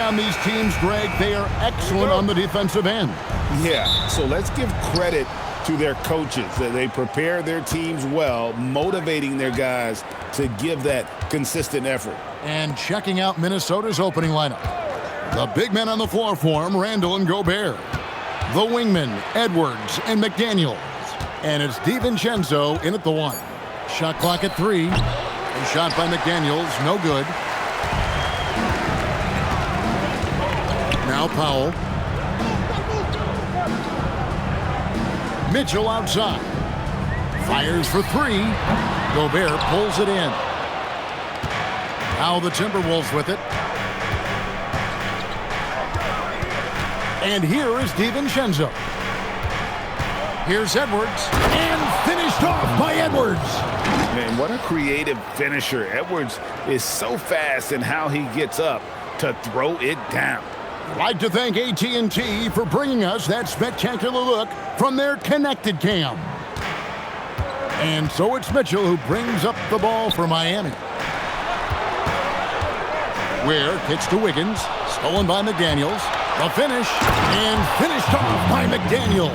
on these teams, Greg, they are excellent on the defensive end. Yeah, so let's give credit to their coaches. They prepare their teams well, motivating their guys to give that consistent effort. And checking out Minnesota's opening lineup. The big men on the floor for him, Randle and Gobert. The wingmen, Edwards and McDaniels. And it's DiVincenzo in at the 1. Shot clock at 3. A shot by McDaniels, no good. Now Powell. Mitchell outside. Fires for 3. Gobert pulls it in. Now the Timberwolves with it. And here is DiVincenzo. Here's Edwards. And finished off by Edwards. Man, what a creative finisher. Edwards is so fast in how he gets up to throw it down. I'd like to thank AT&T for bringing us that spectacular look from their connected cam. And so it's Mitchell who brings up the ball for Miami. Ware kicks to Wiggins. Stolen by McDaniels. The finish. And finished off by McDaniels.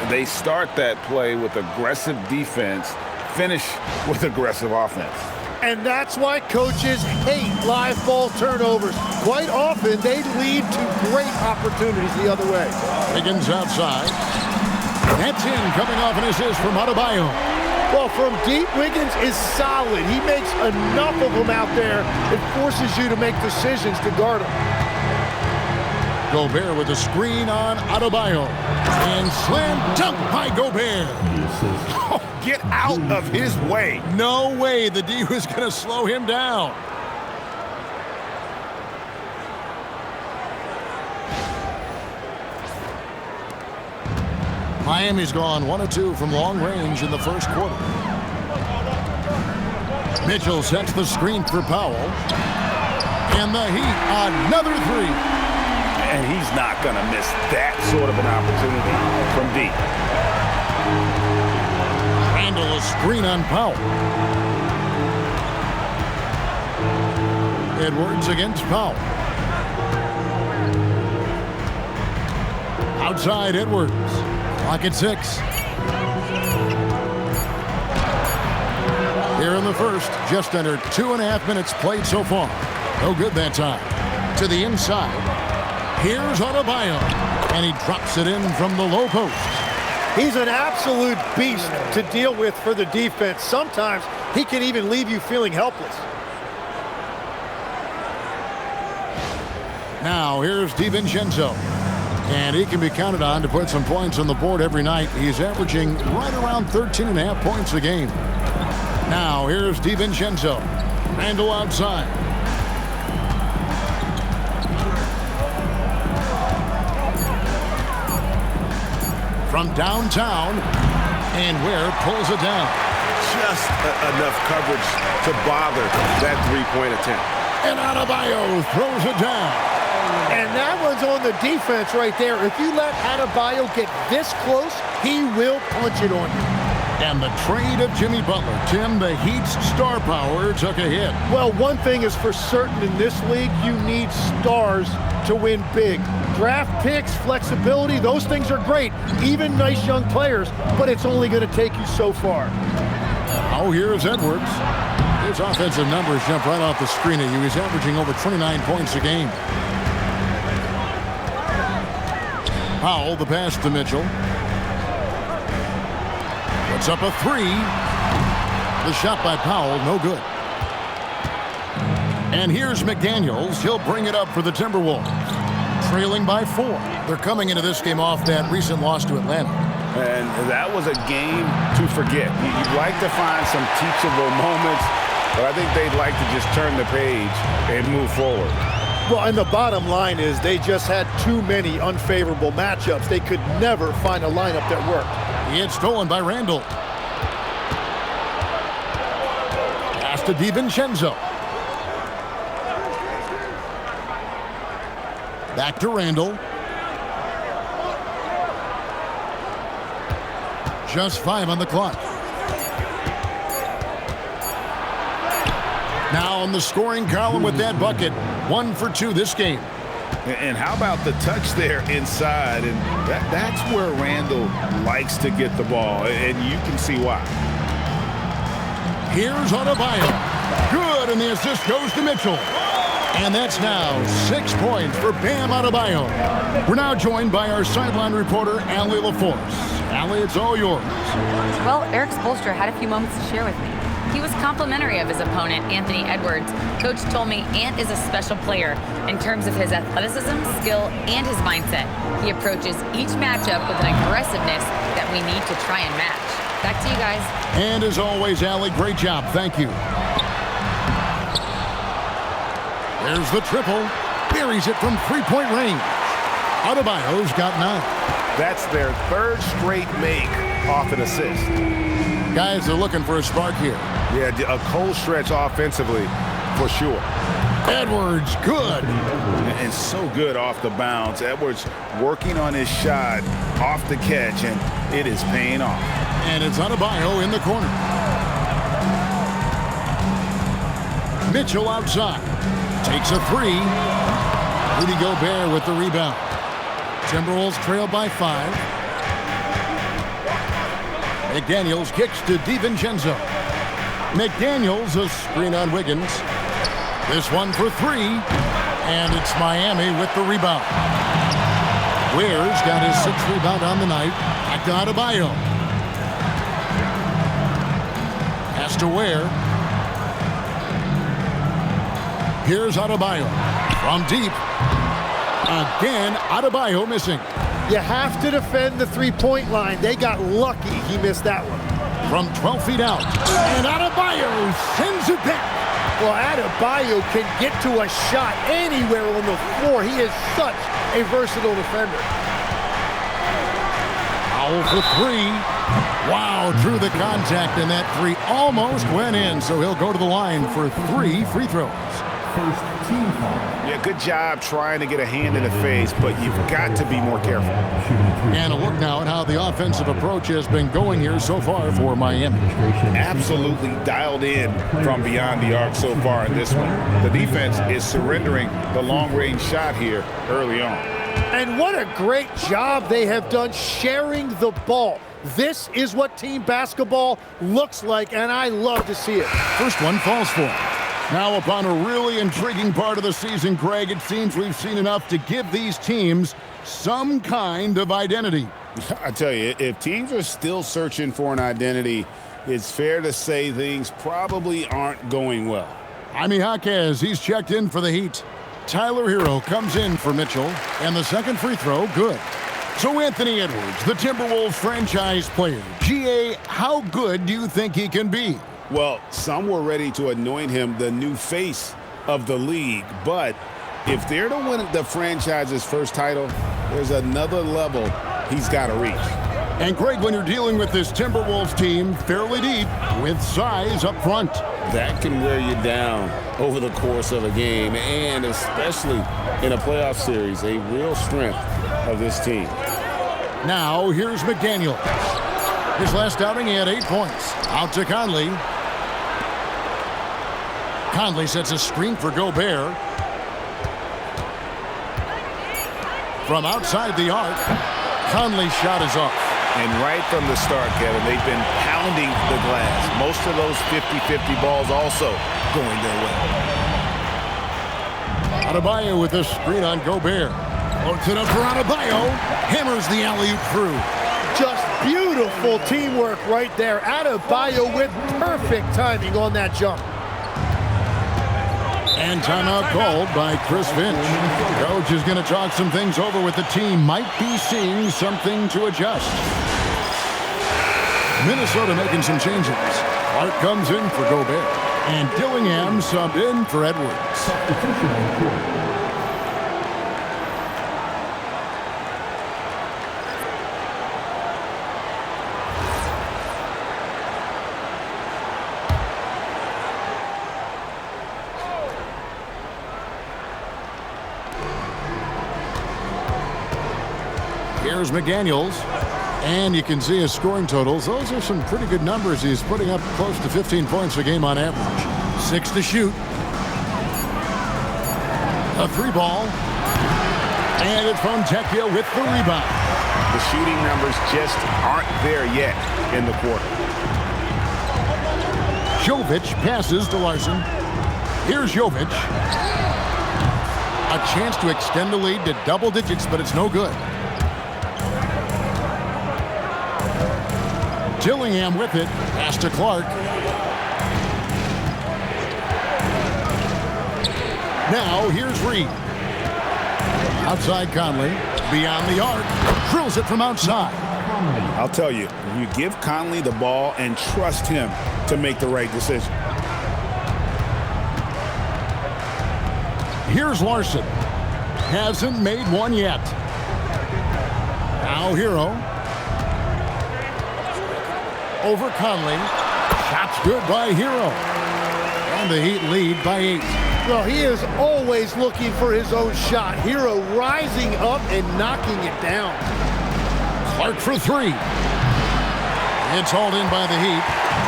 They start that play with aggressive defense, finish with aggressive offense. And that's why coaches hate live ball turnovers. Quite often, they lead to great opportunities the other way. Wiggins outside. That's in, coming off an assist from Adebayo. Well, from deep, Wiggins is solid. He makes enough of them out there. It forces you to make decisions to guard him. Gobert with a screen on Adebayo. And slam dunk by Gobert. Oh, get out of his way. No way the D was going to slow him down. Miami's gone 1 of 2 from long range in the first quarter. Mitchell sets the screen for Powell. And the Heat, another 3. And he's not going to miss that sort of an opportunity from deep. Randle a screen on Powell. Edwards against Powell. Outside Edwards. Clock at 6. Here in the first, just under 2.5 minutes played so far. No good that time. To the inside. Here's Adebayo, and he drops it in from the low post. He's an absolute beast to deal with for the defense. Sometimes he can even leave you feeling helpless. Now here's DiVincenzo, and he can be counted on to put some points on the board every night. He's averaging right around 13.5 points a game. Now here's DiVincenzo. Randle outside. From downtown, and Ware pulls it down. Just enough coverage to bother that three-point attempt. And Adebayo throws it down. And that one's on the defense right there. If you let Adebayo get this close, he will punch it on you. And the trade of Jimmy Butler. Tim, the Heat's star power took a hit. Well, one thing is for certain in this league, you need stars to win big. Draft picks, flexibility, those things are great. Even nice young players, but it's only going to take you so far. Oh, here's Edwards. His offensive numbers jump right off the screen at you. He's averaging over 29 points a game. Powell, the pass to Mitchell. Puts up a 3. The shot by Powell, no good. And here's McDaniels. He'll bring it up for the Timberwolves. Trailing by 4. They're coming into this game off that recent loss to Atlanta. And that was a game to forget. You'd like to find some teachable moments, but I think they'd like to just turn the page and move forward. Well, and the bottom line is they just had too many unfavorable matchups. They could never find a lineup that worked. He had stolen by Randle. Pass to DiVincenzo. Back to Randle. Just 5 on the clock. Now on the scoring column with that bucket, 1 for 2 this game. And how about the touch there inside? And that's where Randle likes to get the ball, and you can see why. Here's Adebayo. Good, and the assist goes to Mitchell. And that's now 6 points for Bam Adebayo. We're now joined by our sideline reporter, Allie LaForce. Allie, it's all yours. Well, Eric Spoelstra had a few moments to share with me. He was complimentary of his opponent, Anthony Edwards. Coach told me Ant is a special player in terms of his athleticism, skill, and his mindset. He approaches each matchup with an aggressiveness that we need to try and match. Back to you guys. And as always, Allie, great job. Thank you. There's the triple. Buries it from three-point range. Adebayo's got 9. That's their 3rd straight make off an assist. Guys are looking for a spark here. Yeah, a cold stretch offensively for sure. Edwards, good. And so good off the bounce. Edwards working on his shot off the catch, and it is paying off. And it's Adebayo in the corner. Mitchell outside. Takes a 3. Rudy Gobert with the rebound. Timberwolves trail by 5. McDaniels kicks to DiVincenzo. McDaniels a screen on Wiggins. This one for 3. And it's Miami with the rebound. Ware's got his 6th rebound on the night. Back to Adebayo. Pass to Ware. Here's Adebayo from deep. Again, Adebayo missing. You have to defend the three-point line. They got lucky he missed that one. From 12 feet out. And Adebayo sends it back. Well, Adebayo can get to a shot anywhere on the floor. He is such a versatile defender. Powell for 3. Wow, drew the contact, and that 3 almost went in, so he'll go to the line for 3 free throws. First team foul. Yeah, good job trying to get a hand in the face, but you've got to be more careful. And a look now at how the offensive approach has been going here so far for Miami. Absolutely dialed in from beyond the arc so far in this one. The defense is surrendering the long-range shot here early on. And what a great job they have done sharing the ball. This is what team basketball looks like, and I love to see it. First one falls for him. Now upon a really intriguing part of the season, Greg, it seems we've seen enough to give these teams some kind of identity. I tell you, if teams are still searching for an identity, it's fair to say things probably aren't going well. Jaime Jaquez, he's checked in for the Heat. Tyler Hero comes in for Mitchell, and the second free throw, good. So Anthony Edwards, the Timberwolves franchise player. GA, how good do you think he can be? Well, some were ready to anoint him the new face of the league, but if they're to win the franchise's first title, there's another level he's got to reach. And Greg, when you're dealing with this Timberwolves team fairly deep with size up front, that can wear you down over the course of a game, and especially in a playoff series, a real strength of this team. Now here's McDaniel. His last outing, he had 8 points. Out to Conley. Conley sets a screen for Gobert. From outside the arc, Conley's shot is off. And right from the start, Kevin, they've been pounding the glass. Most of those 50-50 balls also going their way. Adebayo with a screen on Gobert. Floats it up for Adebayo. Hammers the alley-oop through. Just beautiful teamwork right there. Adebayo with perfect timing on that jump. And timeout called by Chris Finch. Coach is going to talk some things over with the team. Might be seeing something to adjust. Minnesota making some changes. Clark comes in for Gobert. And Dillingham subbed in for Edwards. Substitution on court. Here's McDaniels, and you can see his scoring totals. Those are some pretty good numbers. He's putting up close to 15 points a game on average. 6 to shoot. The three ball. And it's Fontecchio with the rebound. The shooting numbers just aren't there yet in the quarter. Jovic passes to Larson. Here's Jovic. A chance to extend the lead to double digits, but it's no good. Dillingham with it. Pass to Clark. Now here's Reid. Outside Conley. Beyond the arc. Drills it from outside. I'll tell you, you give Conley the ball and trust him to make the right decision. Here's Larson. Hasn't made one yet. Now Hero. Over Conley. Shot's good by Hero. And the Heat lead by 8. Well, he is always looking for his own shot. Hero rising up and knocking it down. Clark for 3. It's hauled in by the Heat.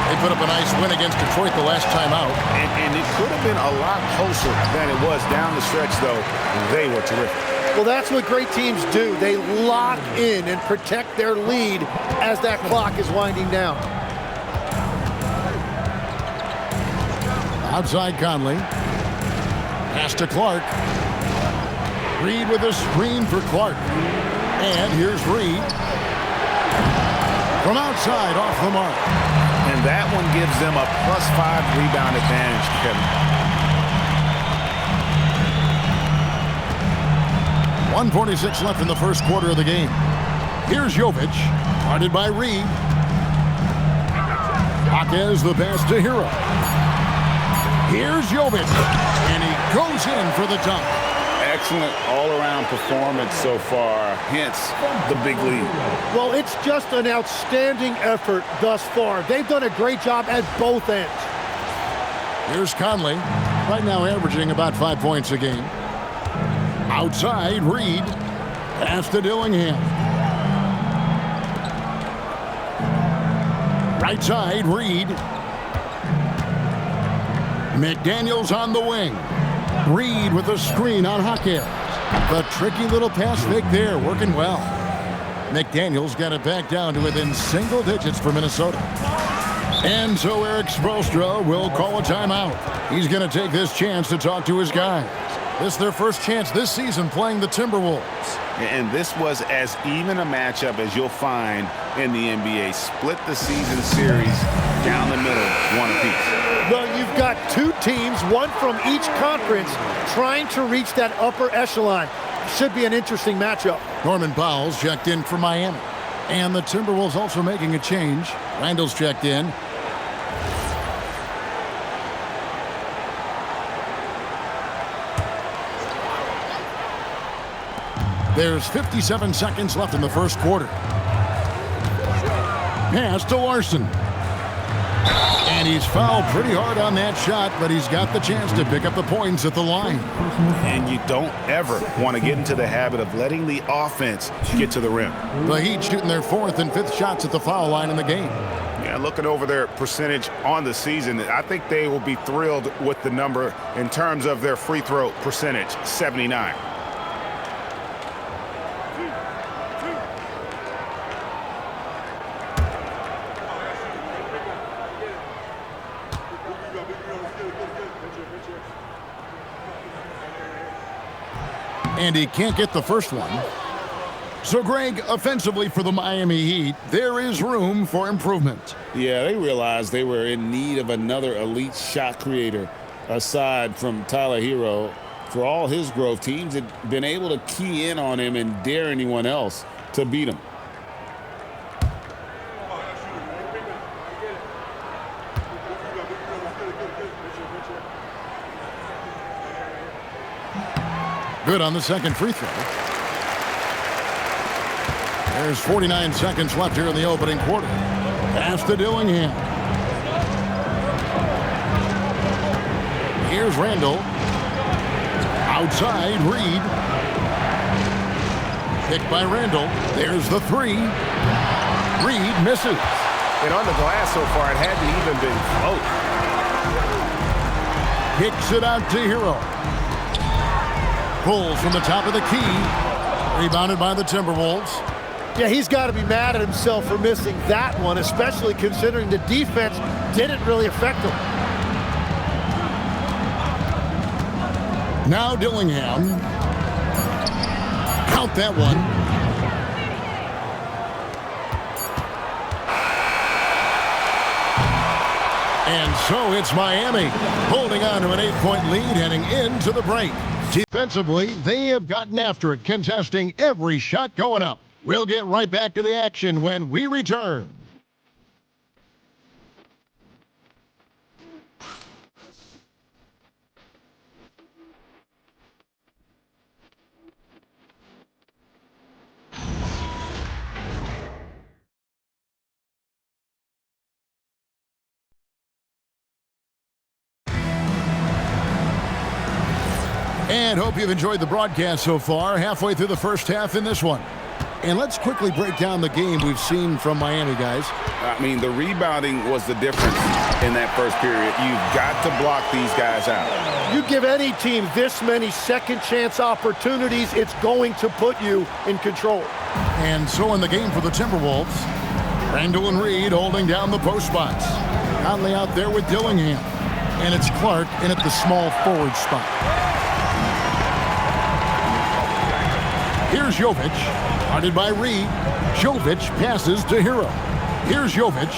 They put up a nice win against Detroit the last time out. And it could have been a lot closer than it was down the stretch, though. They were terrific. Well, that's what great teams do. They lock in and protect their lead as that clock is winding down. Outside Conley. Pass to Clark. Reid with a screen for Clark. And here's Reid. From outside, off the mark. And that one gives them a +5 rebound advantage, Kevin. 1:46 left in the first quarter of the game. Here's Jovic. Guarded by Reid. Jaquez the pass to Hero. Here's Jovic. And he goes in for the dunk. Excellent all-around performance so far, hence the big lead. Well, it's just an outstanding effort thus far. They've done a great job at both ends. Here's Conley. Right now averaging about 5 points a game. Outside, Reid. Pass to Dillingham. Right side, Reid. McDaniels on the wing. Reid with a screen on Jaquez. The tricky little pass fake there, working well. McDaniels got it back down to within single digits for Minnesota. And so Eric Spoelstra will call a timeout. He's going to take this chance to talk to his guys. This is their first chance this season playing the Timberwolves. And this was as even a matchup as you'll find in the NBA. Split the season series down the middle, one apiece. Well, you've got two teams, one from each conference, trying to reach that upper echelon. Should be an interesting matchup. Norman Powell's checked in for Miami. And the Timberwolves also making a change. Randle's checked in. There's 57 seconds left in the first quarter. Pass to Larson. And he's fouled pretty hard on that shot, but he's got the chance to pick up the points at the line. And you don't ever want to get into the habit of letting the offense get to the rim. The Heat shooting their 4th and 5th shots at the foul line in the game. Yeah, looking over their percentage on the season, I think they will be thrilled with the number in terms of their free throw percentage, 79. And he can't get the first one. So, Greg, offensively for the Miami Heat, there is room for improvement. Yeah, they realized they were in need of another elite shot creator aside from Tyler Hero. For all his growth, teams had been able to key in on him and dare anyone else to beat him. Good on the second free throw. There's 49 seconds left here in the opening quarter. Pass to Dillingham. Here's Randle. Outside, Reid. Picked by Randle. There's the three. Reid misses. And on the glass so far, it hadn't even been close. Kicks it out to Hero. Pulls from the top of the key. Rebounded by the Timberwolves. Yeah, he's got to be mad at himself for missing that one, especially considering the defense didn't really affect him. Now Dillingham. Count that one. And so it's Miami holding on to an 8-point lead heading into the break. Defensively, they have gotten after it, contesting every shot going up. We'll get right back to the action when we return. And hope you've enjoyed the broadcast so far, halfway through the first half in this one. And let's quickly break down the game we've seen from Miami, guys. I mean, the rebounding was the difference in that first period. You've got to block these guys out. You give any team this many second chance opportunities, it's going to put you in control. And so in the game for the Timberwolves, Randle and Reid holding down the post spots. Conley out there with Dillingham. And it's Clark in at the small forward spot. Here's Jovic, guarded by Reid. Jovic passes to Hero. Here's Jovic.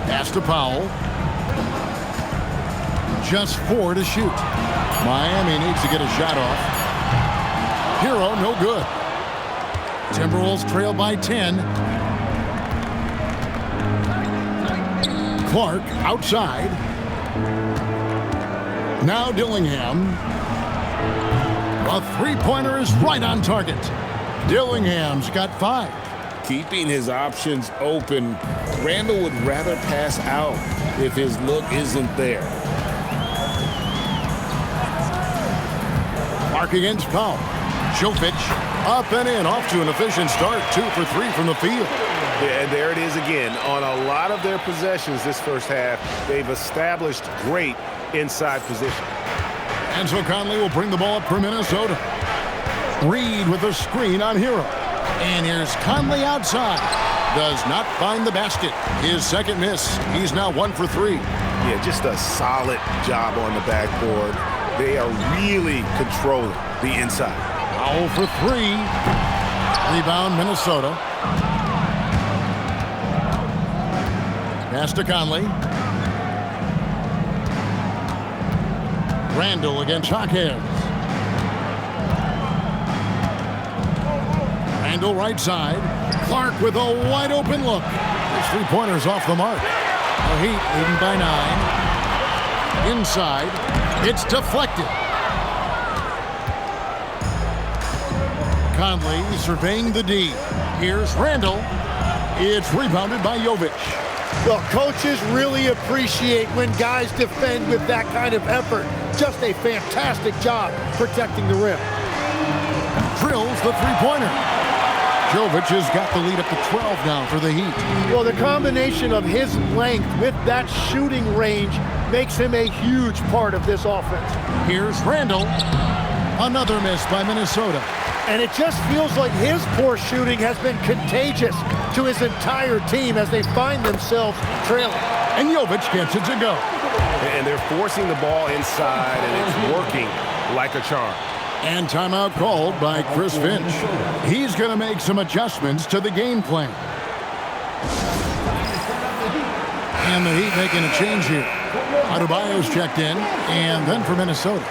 Pass to Powell. Just 4 to shoot. Miami needs to get a shot off. Hero, no good. Timberwolves trail by 10. Clark outside. Now Dillingham. A three-pointer is right on target. Dillingham's got 5. Keeping his options open, Randle would rather pass out if his look isn't there. Clark against Powell. Jovic up and in, off to an efficient start. 2 for 3 from the field. Yeah, and there it is again. On a lot of their possessions this first half, they've established great inside position. And so Conley will bring the ball up for Minnesota. Reid with a screen on Hero. And here's Conley outside. Does not find the basket. His second miss. He's now 1 for 3. Yeah, just a solid job on the backboard. They are really controlling the inside. Powell for 3. Rebound Minnesota. Pass to Conley. Randle against Hawkins. Randle right side. Clark with a wide open look. His three-pointer's off the mark. The Heat leading by 9. Inside. It's deflected. Conley surveying the D. Here's Randle. It's rebounded by Jovic. Well, coaches really appreciate when guys defend with that kind of effort. Just a fantastic job protecting the rim. Drills the three-pointer. Jovic has got the lead up to 12 now for the Heat. Well, the combination of his length with that shooting range makes him a huge part of this offense. Here's Randle. Another miss by Minnesota. And it just feels like his poor shooting has been contagious to his entire team as they find themselves trailing. And Jovic gets it to go. And they're forcing the ball inside, and it's working like a charm. And timeout called by Chris Finch. He's going to make some adjustments to the game plan. And the Heat making a change here. Adebayo's checked in, and then for Minnesota,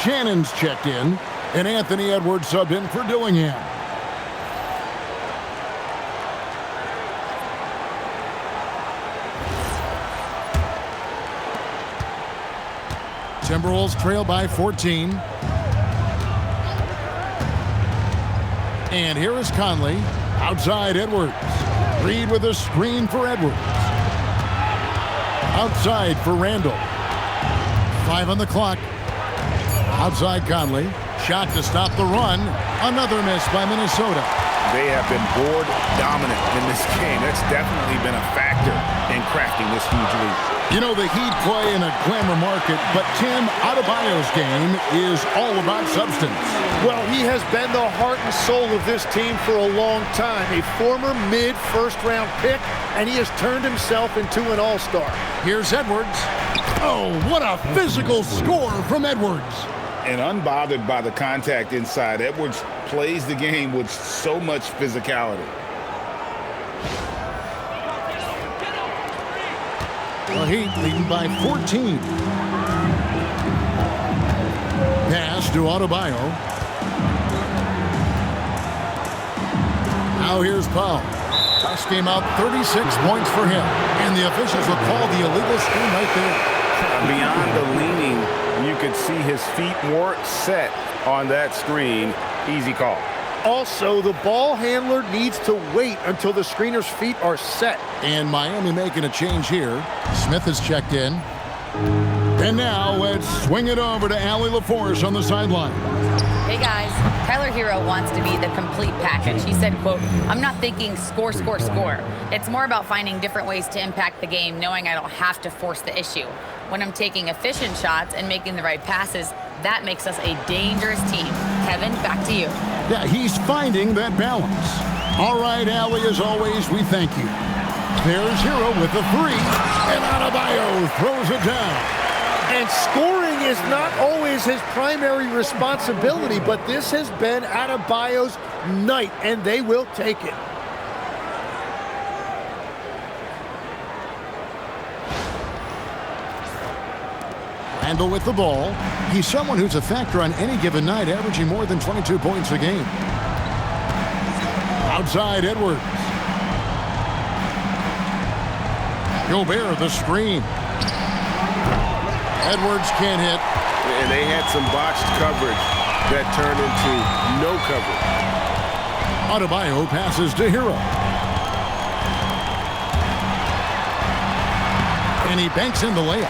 Shannon's checked in, and Anthony Edwards subbed in for Dillingham. Timberwolves trail by 14. And here is Conley. Outside Edwards. Reid with a screen for Edwards. Outside for Randle. 5 on the clock. Outside Conley. Shot to stop the run. Another miss by Minnesota. They have been board dominant in this game. That's definitely been a factor in crafting this huge lead. You know, the Heat play in a glamour market, but Tim, Adebayo's game is all about substance. Well, he has been the heart and soul of this team for a long time. A former mid-first-round pick, and he has turned himself into an all-star. Here's Edwards. Oh, what a physical score from Edwards. And unbothered by the contact inside, Edwards plays the game with so much physicality. The Heat leading by 14. Pass to Adebayo. Now here's Powell. Toss game out, 36 points for him. And the officials will call the illegal screen right there. Beyond the leaning, you could see his feet more set on that screen. Easy call. Also, the ball handler needs to wait until the screener's feet are set. And Miami making a change here. Smith has checked in. And now let's swing it over to Allie LaForce on the sideline. Hey guys, Tyler Hero wants to be the complete package. He said, quote, "I'm not thinking score, score, score. It's more about finding different ways to impact the game, knowing I don't have to force the issue. When I'm taking efficient shots and making the right passes, that makes us a dangerous team." Kevin, back to you. Yeah, he's finding that balance. All right, Allie, as always, we thank you. There's Hero with the three, and Adebayo throws it down. And scoring is not always his primary responsibility, but this has been Adebayo's night, and they will take it. Randle with the ball. He's someone who's a factor on any given night, averaging more than 22 points a game. Outside, Edwards. Gobert, the screen. Edwards can't hit. And they had some botched coverage that turned into no coverage. Adebayo passes to Hero. And he banks in the layup.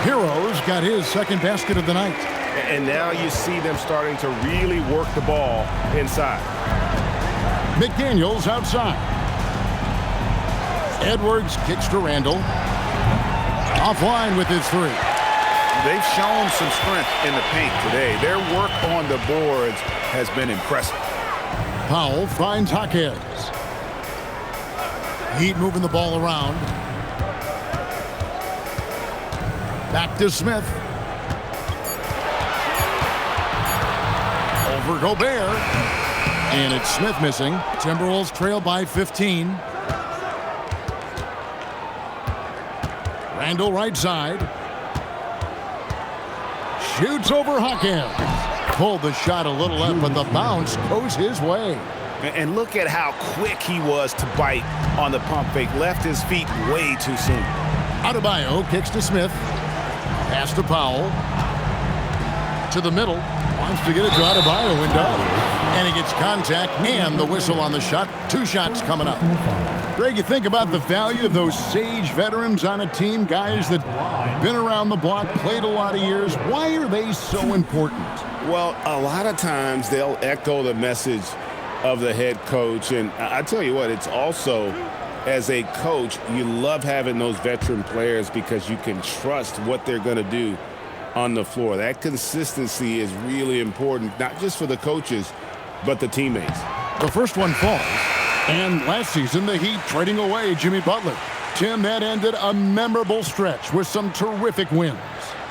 Hero's got his second basket of the night. And now you see them starting to really work the ball inside. McDaniels outside. Edwards kicks to Randle. Offline with his three. They've shown some strength in the paint today. Their work on the boards has been impressive. Powell finds Jaquez. Heat moving the ball around. Back to Smith. Over Gobert. And it's Smith missing. Timberwolves trail by 15. Randle right side. Shoots over Hawkins. Pulled the shot a little left, but the bounce goes his way. And look at how quick he was to bite on the pump fake. Left his feet way too soon. Adebayo kicks to Smith. Pass to Powell. To the middle. Wants to get it to Adebayo and does. And he gets contact and the whistle on the shot. 2 shots coming up. Greg, you think about the value of those sage veterans on a team, guys that been around the block, played a lot of years. Why are they so important? Well, a lot of times they'll echo the message of the head coach. And I tell you what, it's also, as a coach, you love having those veteran players because you can trust what they're going to do on the floor. That consistency is really important, not just for the coaches, but the teammates. The first one falls. And last season, the Heat trading away Jimmy Butler. Tim, that ended a memorable stretch with some terrific wins.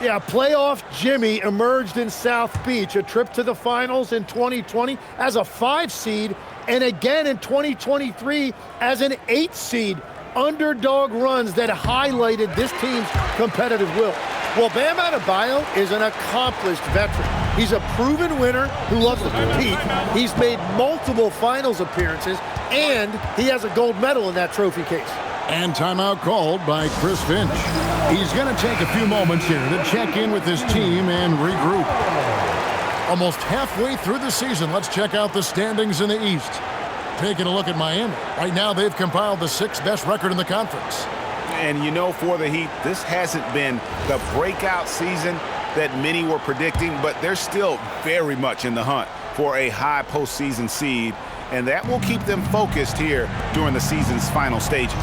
Yeah, playoff Jimmy emerged in South Beach, a trip to the finals in 2020 as a 5 seed, and again in 2023 as an 8 seed. Underdog runs that highlighted this team's competitive will. Well, Bam Adebayo is an accomplished veteran. He's a proven winner who loves to compete. He's made multiple finals appearances, and he has a gold medal in that trophy case. And timeout called by Chris Finch. He's going to take a few moments here to check in with his team and regroup. Almost halfway through the season, let's check out the standings in the East. Taking a look at Miami. Right now, they've compiled the 6th best record in the conference. And you know, for the Heat, this hasn't been the breakout season that many were predicting, but they're still very much in the hunt for a high postseason seed, and that will keep them focused here during the season's final stages.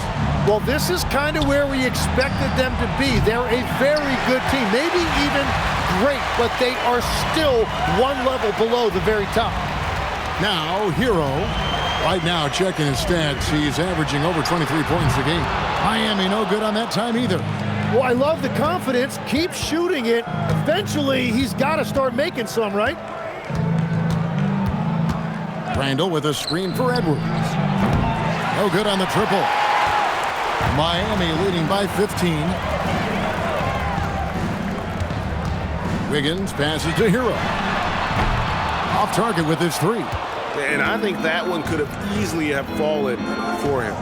Well, this is kind of where we expected them to be. They're a very good team, maybe even great, but they are still one level below the very top. Now, Hero. Right now, checking his stats, he's averaging over 23 points a game. Miami no good on that time either. Well, I love the confidence. Keep shooting it. Eventually, he's got to start making some, right? Randle with a screen for Edwards. No good on the triple. Miami leading by 15. Wiggins passes to Hero. Off target with his three. And I think that one could have easily have fallen for him.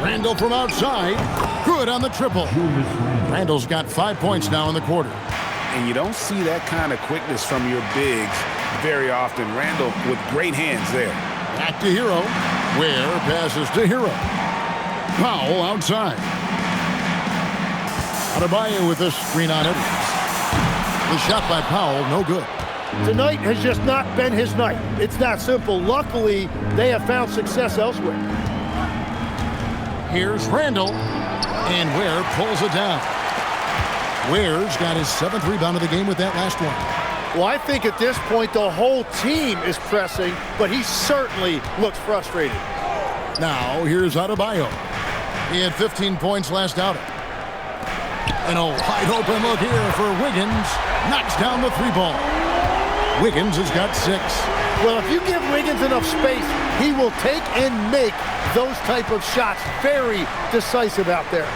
Randle from outside. Good on the triple. Randle's got 5 points now in the quarter. And you don't see that kind of quickness from your bigs very often. Randle with great hands there. Back to Hero. Ware passes to Hero. Powell outside. Adebayo with a screen on it. The shot by Powell, no good. Tonight has just not been his night. It's that simple. Luckily, they have found success elsewhere. Here's Randle. And Ware pulls it down. Ware's got his 7th rebound of the game with that last one. Well, I think at this point, the whole team is pressing, but he certainly looks frustrated. Now, here's Adebayo. He had 15 points last outing. And a wide open look here for Wiggins. Knocks down the 3-ball. Wiggins has got 6. Well, if you give Wiggins enough space, he will take and make those type of shots. Very decisive out there.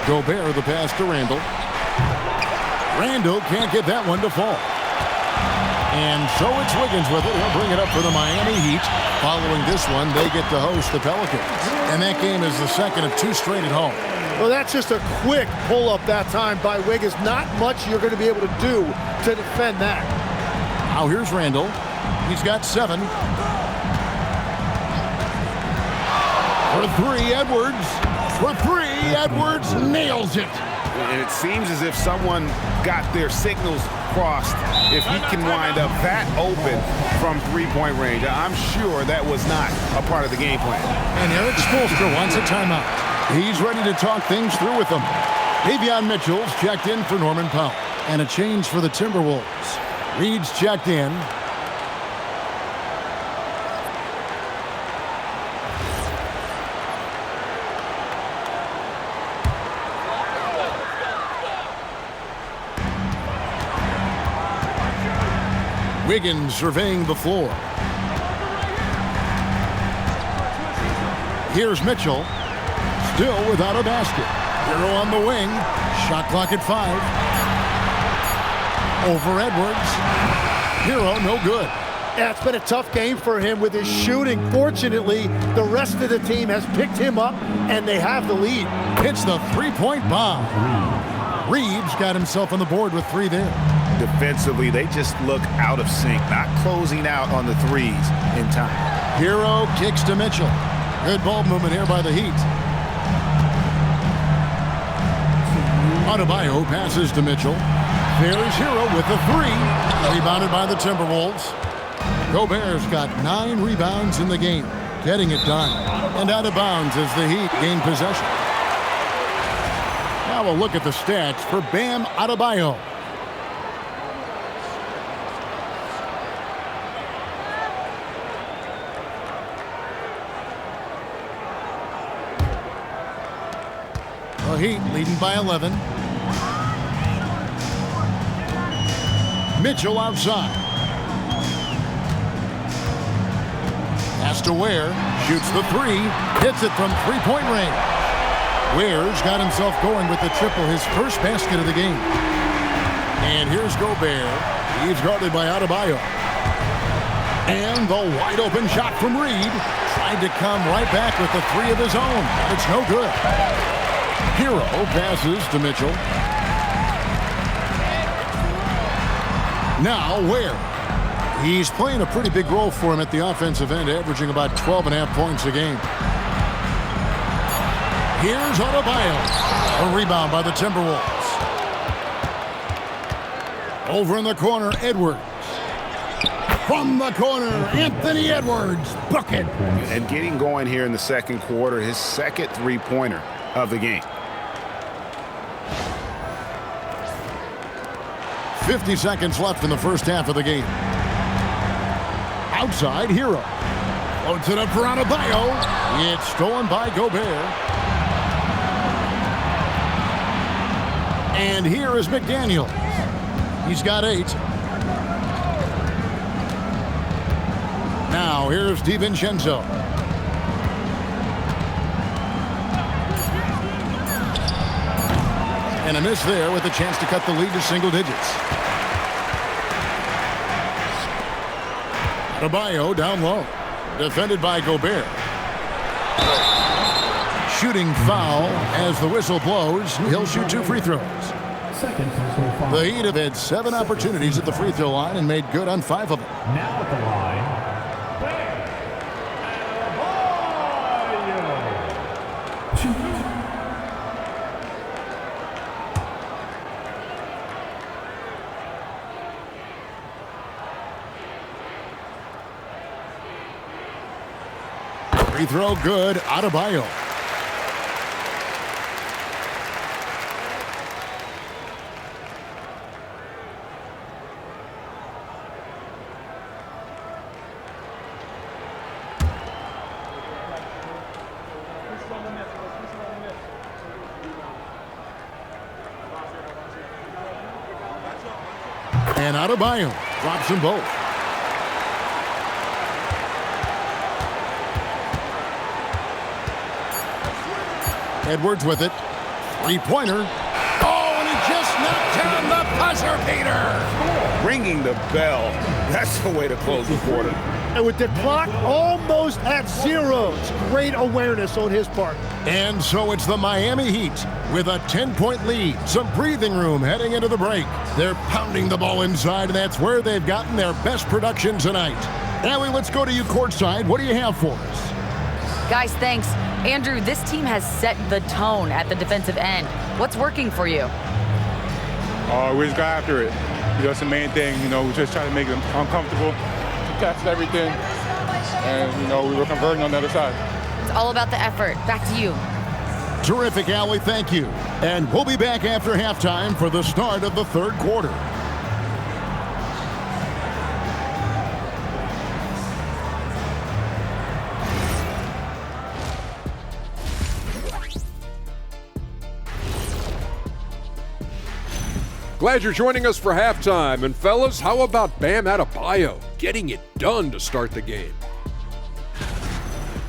Gobert the pass to Randle. Randle can't get that one to fall. And so it's Wiggins with it. He'll bring it up for the Miami Heat. Following this one, they get to host the Pelicans. And that game is the second of 2 straight at home. Well, that's just a quick pull-up that time by Wiggins. Not much you're going to be able to do to defend that. Now here's Randle. He's got 7. For 3, Edwards. For 3, Edwards nails it. And it seems as if someone got their signals crossed. If he can wind up that open from 3-point range, I'm sure that was not a part of the game plan. And Eric Spoelstra wants a timeout. He's ready to talk things through with them. Davion Mitchell's checked in for Norman Powell. And a change for the Timberwolves. Reid's checked in. Wiggins surveying the floor. Here's Mitchell. Still without a basket. Hero on the wing. Shot clock at 5. Over Edwards. Hero no good. Yeah, it's been a tough game for him with his shooting. Fortunately, the rest of the team has picked him up, and they have the lead. Hits the 3-point bomb. Reid's got himself on the board with 3 there. Defensively, they just look out of sync, not closing out on the threes in time. Hero kicks to Mitchell. Good ball movement here by the Heat. Adebayo passes to Mitchell. There's Hero with the 3. Rebounded by the Timberwolves. Gobert's got 9 rebounds in the game, getting it done. And out of bounds as the Heat gain possession. Now we'll look at the stats for Bam Adebayo. The Heat leading by 11. Mitchell outside. Pass to Ware. Shoots the 3. Hits it from 3-point range. Ware's got himself going with the triple, his first basket of the game. And here's Gobert. He's guarded by Adebayo. And the wide open shot from Reid. Tried to come right back with the 3 of his own. It's no good. Hero passes to Mitchell. Now Ware. He's playing a pretty big role for him at the offensive end, averaging about 12.5 points a game. Here's Adebayo. A rebound by the Timberwolves. Over in the corner, Edwards. From the corner, Anthony Edwards, bucket. And getting going here in the second quarter, his second three-pointer of the game. 50 seconds left in the first half of the game. Outside, Hero. Floats it up for Adebayo. It's stolen by Gobert. And here is McDaniel. He's got 8. Now here's DiVincenzo. And a miss there with a chance to cut the lead to single digits. Adebayo down low. Defended by Gobert. Shooting foul as the whistle blows. He'll shoot 2 free throws. Second personal foul. The Heat have had 7 opportunities at the free throw line and made good on 5 of them. Now at the line, Free throw good, Adebayo. And Adebayo drops them both. Edwards with it. Three-pointer. Oh, and he just knocked down the buzzer beater. Ringing the bell. That's the way to close the quarter. And with the clock almost at 0, it's great awareness on his part. And so it's the Miami Heat with a 10-point lead. Some breathing room heading into the break. They're pounding the ball inside, and that's where they've gotten their best production tonight. Allie, let's go to you courtside. What do you have for us? Guys, thanks. Andrew, this team has set the tone at the defensive end. What's working for you? We just got after it. That's the main thing. We just try to make them uncomfortable, catch everything, and, we were converting on the other side. It's all about the effort. Back to you. Terrific, Allie. Thank you. And we'll be back after halftime for the start of the third quarter. Glad you're joining us for halftime. And fellas, how about Bam Adebayo getting it done to start the game?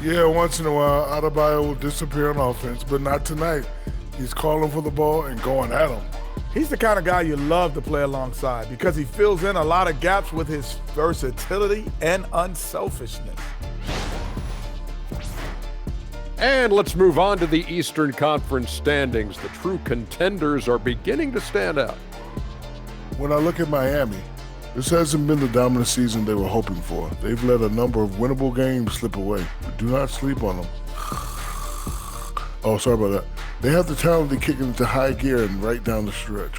Yeah, once in a while, Adebayo will disappear on offense, but not tonight. He's calling for the ball and going at him. He's the kind of guy you love to play alongside because he fills in a lot of gaps with his versatility and unselfishness. And let's move on to the Eastern Conference standings. The true contenders are beginning to stand out. When I look at Miami, this hasn't been the dominant season they were hoping for. They've let a number of winnable games slip away, but do not sleep on them. Oh, sorry about that. They have the talent to kick it into high gear and right down the stretch.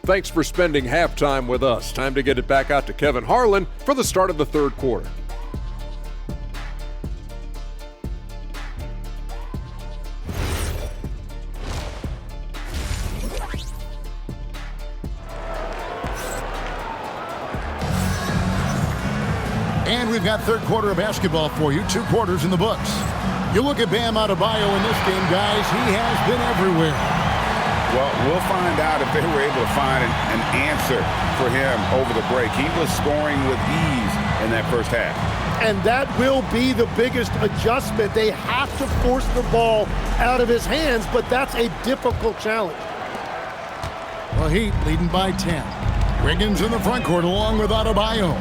Thanks for spending halftime with us. Time to get it back out to Kevin Harlan for the start of the third quarter. And we've got third quarter of basketball for you, 2 quarters in the books. You look at Bam Adebayo in this game, guys, he has been everywhere. Well, we'll find out if they were able to find an answer for him over the break. He was scoring with ease in that first half. And that will be the biggest adjustment. They have to force the ball out of his hands, but that's a difficult challenge. The Heat leading by 10. Wiggins in the front court along with Adebayo.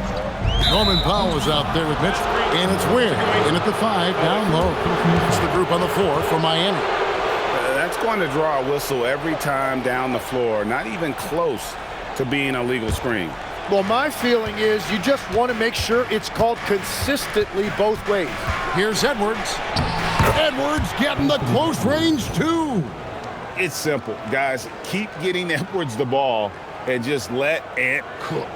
Norman Powell is out there with Mitchell. And it's Wynn in at the 5, down low. It's the group on the floor for Miami. That's going to draw a whistle every time down the floor. Not even close to being a legal screen. Well, my feeling is you just want to make sure it's called consistently both ways. Here's Edwards. Edwards getting the close range, too. It's simple, guys. Keep getting Edwards the ball, and just let Ant cook.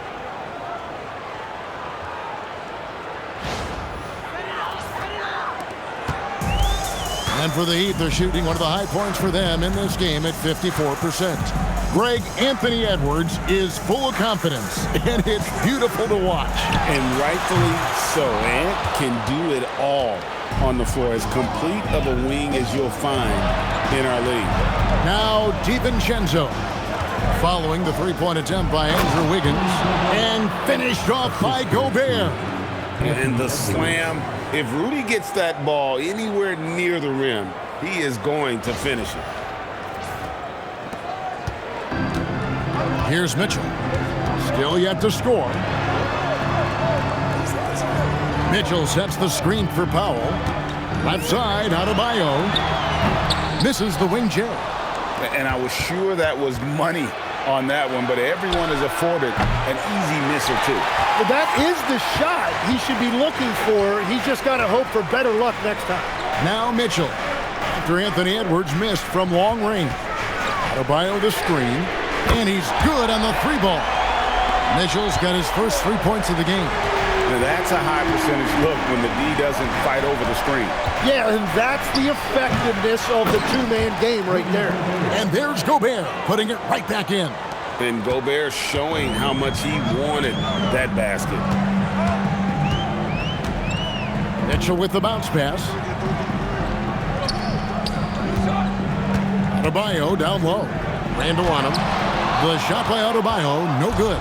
And for the Heat, they're shooting one of the high points for them in this game at 54%. Greg, Anthony Edwards is full of confidence, and it's beautiful to watch. And rightfully so. Ant can do it all on the floor. As complete of a wing as you'll find in our league. Now DiVincenzo, following the three-point attempt by Andrew Wiggins, and finished off by Gobert. And the slam. If Rudy gets that ball anywhere near the rim, he is going to finish it. Here's Mitchell. Still yet to score. Mitchell sets the screen for Powell. Left side, Adebayo. Misses the wing J. And I was sure that was money on that one, but everyone is afforded an easy miss or two. Well, that is the shot he should be looking for. He's just got to hope for better luck next time. Now Mitchell, after Anthony Edwards missed from long range. Adebayo the screen, and he's good on the three ball. Mitchell's got his first 3 points of the game. Now that's a high percentage look when the D doesn't fight over the screen. Yeah, and that's the effectiveness of the two-man game right there. And there's Gobert putting it right back in. And Gobert showing how much he wanted that basket. Mitchell with the bounce pass. Adebayo down low. Randle on him. The shot by Adebayo, no good.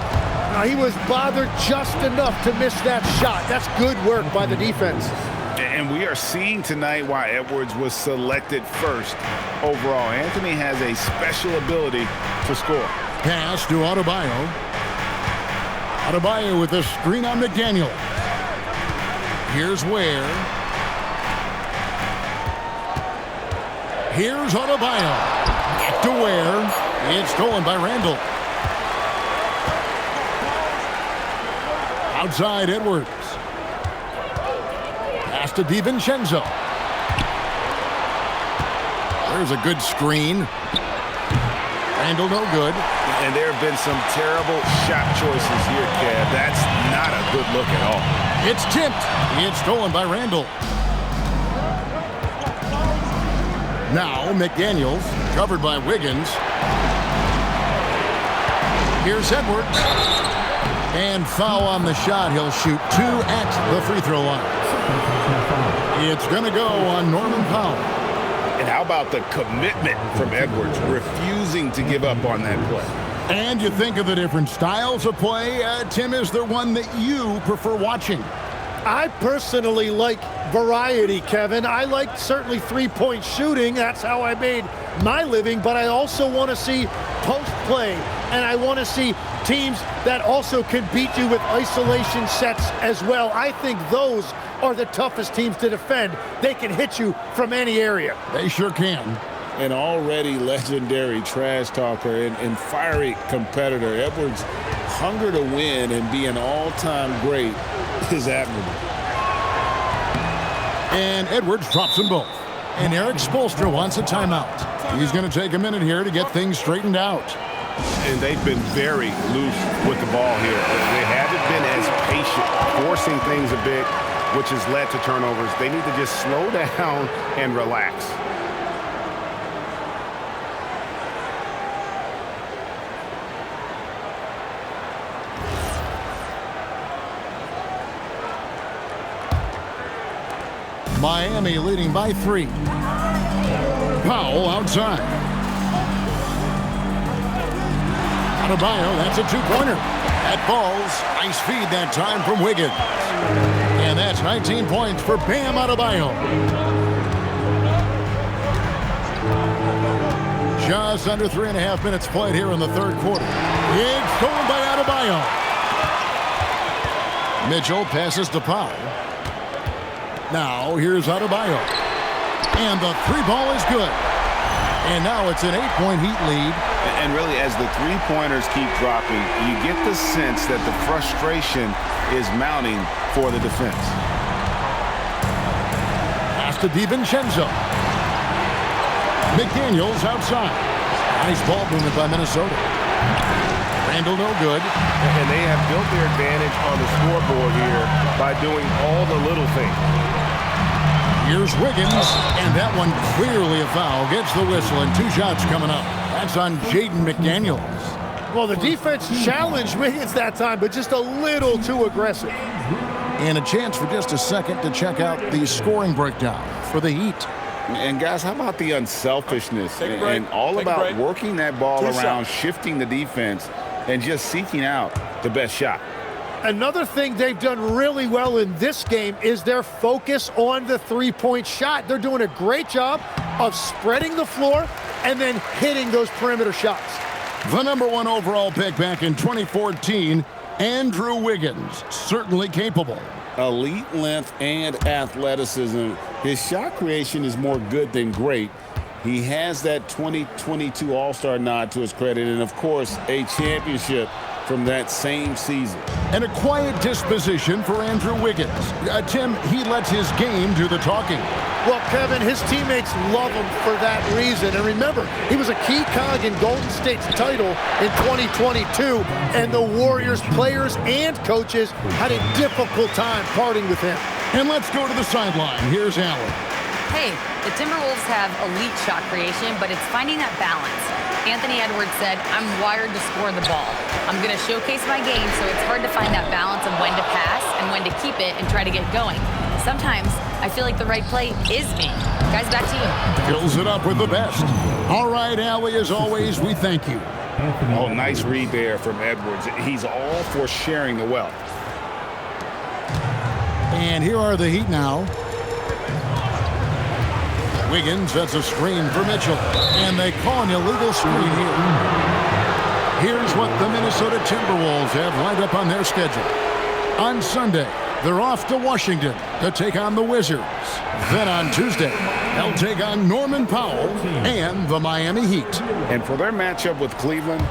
Now, he was bothered just enough to miss that shot. That's good work by the defense. And we are seeing tonight why Edwards was selected first overall. Anthony has a special ability to score. Pass to Adebayo. Adebayo with the screen on McDaniel. Here's Ware. Here's Adebayo. Back to Ware. It's stolen by Randle. Outside Edwards. Pass to DiVincenzo. There's a good screen. Randle no good. And there have been some terrible shot choices here, Kev. That's not a good look at all. It's tipped. It's stolen by Randle. Now McDaniels, covered by Wiggins. Here's Edwards. And foul on the shot. He'll shoot 2 at the free throw line. It's going to go on Norman Powell. And how about the commitment from Edwards, refusing to give up on that play? And you think of the different styles of play. Tim, is there one that you prefer watching? I personally like variety, Kevin. I like certainly three-point shooting. That's how I made my living. But I also want to see post play. And I want to see teams that also can beat you with isolation sets as well. I think those are the toughest teams to defend. They can hit you from any area. They sure can. An already legendary trash talker and fiery competitor, Edwards' hunger to win and be an all-time great is admirable. And Edwards drops them both. And Eric Spoelstra wants a timeout. He's going to take a minute here to get things straightened out. And they've been very loose with the ball here. They haven't been as patient, forcing things a bit, which has led to turnovers. They need to just slow down and relax. Miami leading by 3. Powell outside. Adebayo, that's a two-pointer. That falls. Nice feed that time from Wiggins. And that's 19 points for Bam Adebayo. Just under 3.5 minutes played here in the third quarter. Big stolen by Adebayo. Mitchell passes to Powell. Now here's Adebayo. And the three ball is good. And now it's an 8-point Heat lead. And really, as the three-pointers keep dropping, you get the sense that the frustration is mounting for the defense. Pass to DiVincenzo. McDaniels outside. Nice ball movement by Minnesota. Randle no good. And they have built their advantage on the scoreboard here by doing all the little things. Here's Wiggins, and that one clearly a foul. Gets the whistle, and 2 shots coming up. That's on Jaden McDaniels. Well, the defense challenged Wiggins that time, but just a little too aggressive. And a chance for just a second to check out the scoring breakdown for the Heat. And guys, how about the unselfishness and all about working that ball around, shifting the defense, and just seeking out the best shot. Another thing they've done really well in this game is their focus on the three-point shot. They're doing a great job of spreading the floor and then hitting those perimeter shots. The number 1 overall pick back in 2014, Andrew Wiggins, certainly capable. Elite length and athleticism. His shot creation is more good than great. He has that 2022 All-Star nod to his credit, and of course, a championship from that same season. And a quiet disposition for Andrew Wiggins. Tim, he lets his game do the talking. Well, Kevin, his teammates love him for that reason. And remember, he was a key cog in Golden State's title in 2022, and the Warriors players and coaches had a difficult time parting with him. And let's go to the sideline. Here's Allen. Hey, the Timberwolves have elite shot creation, but it's finding that balance. Anthony Edwards said, I'm wired to score the ball. I'm going to showcase my game, so it's hard to find that balance of when to pass and when to keep it and try to get going. Sometimes I feel like the right play is me. Guys, back to you. Fills it up with the best. All right, Allie, as always, we thank you. Oh, nice read there from Edwards. He's all for sharing the wealth. And here are the Heat now. Wiggins sets a screen for Mitchell, and they call an illegal screen here. Here's what the Minnesota Timberwolves have lined up on their schedule. On Sunday, they're off to Washington to take on the Wizards. Then on Tuesday, they'll take on Norman Powell and the Miami Heat. And for their matchup with Cleveland,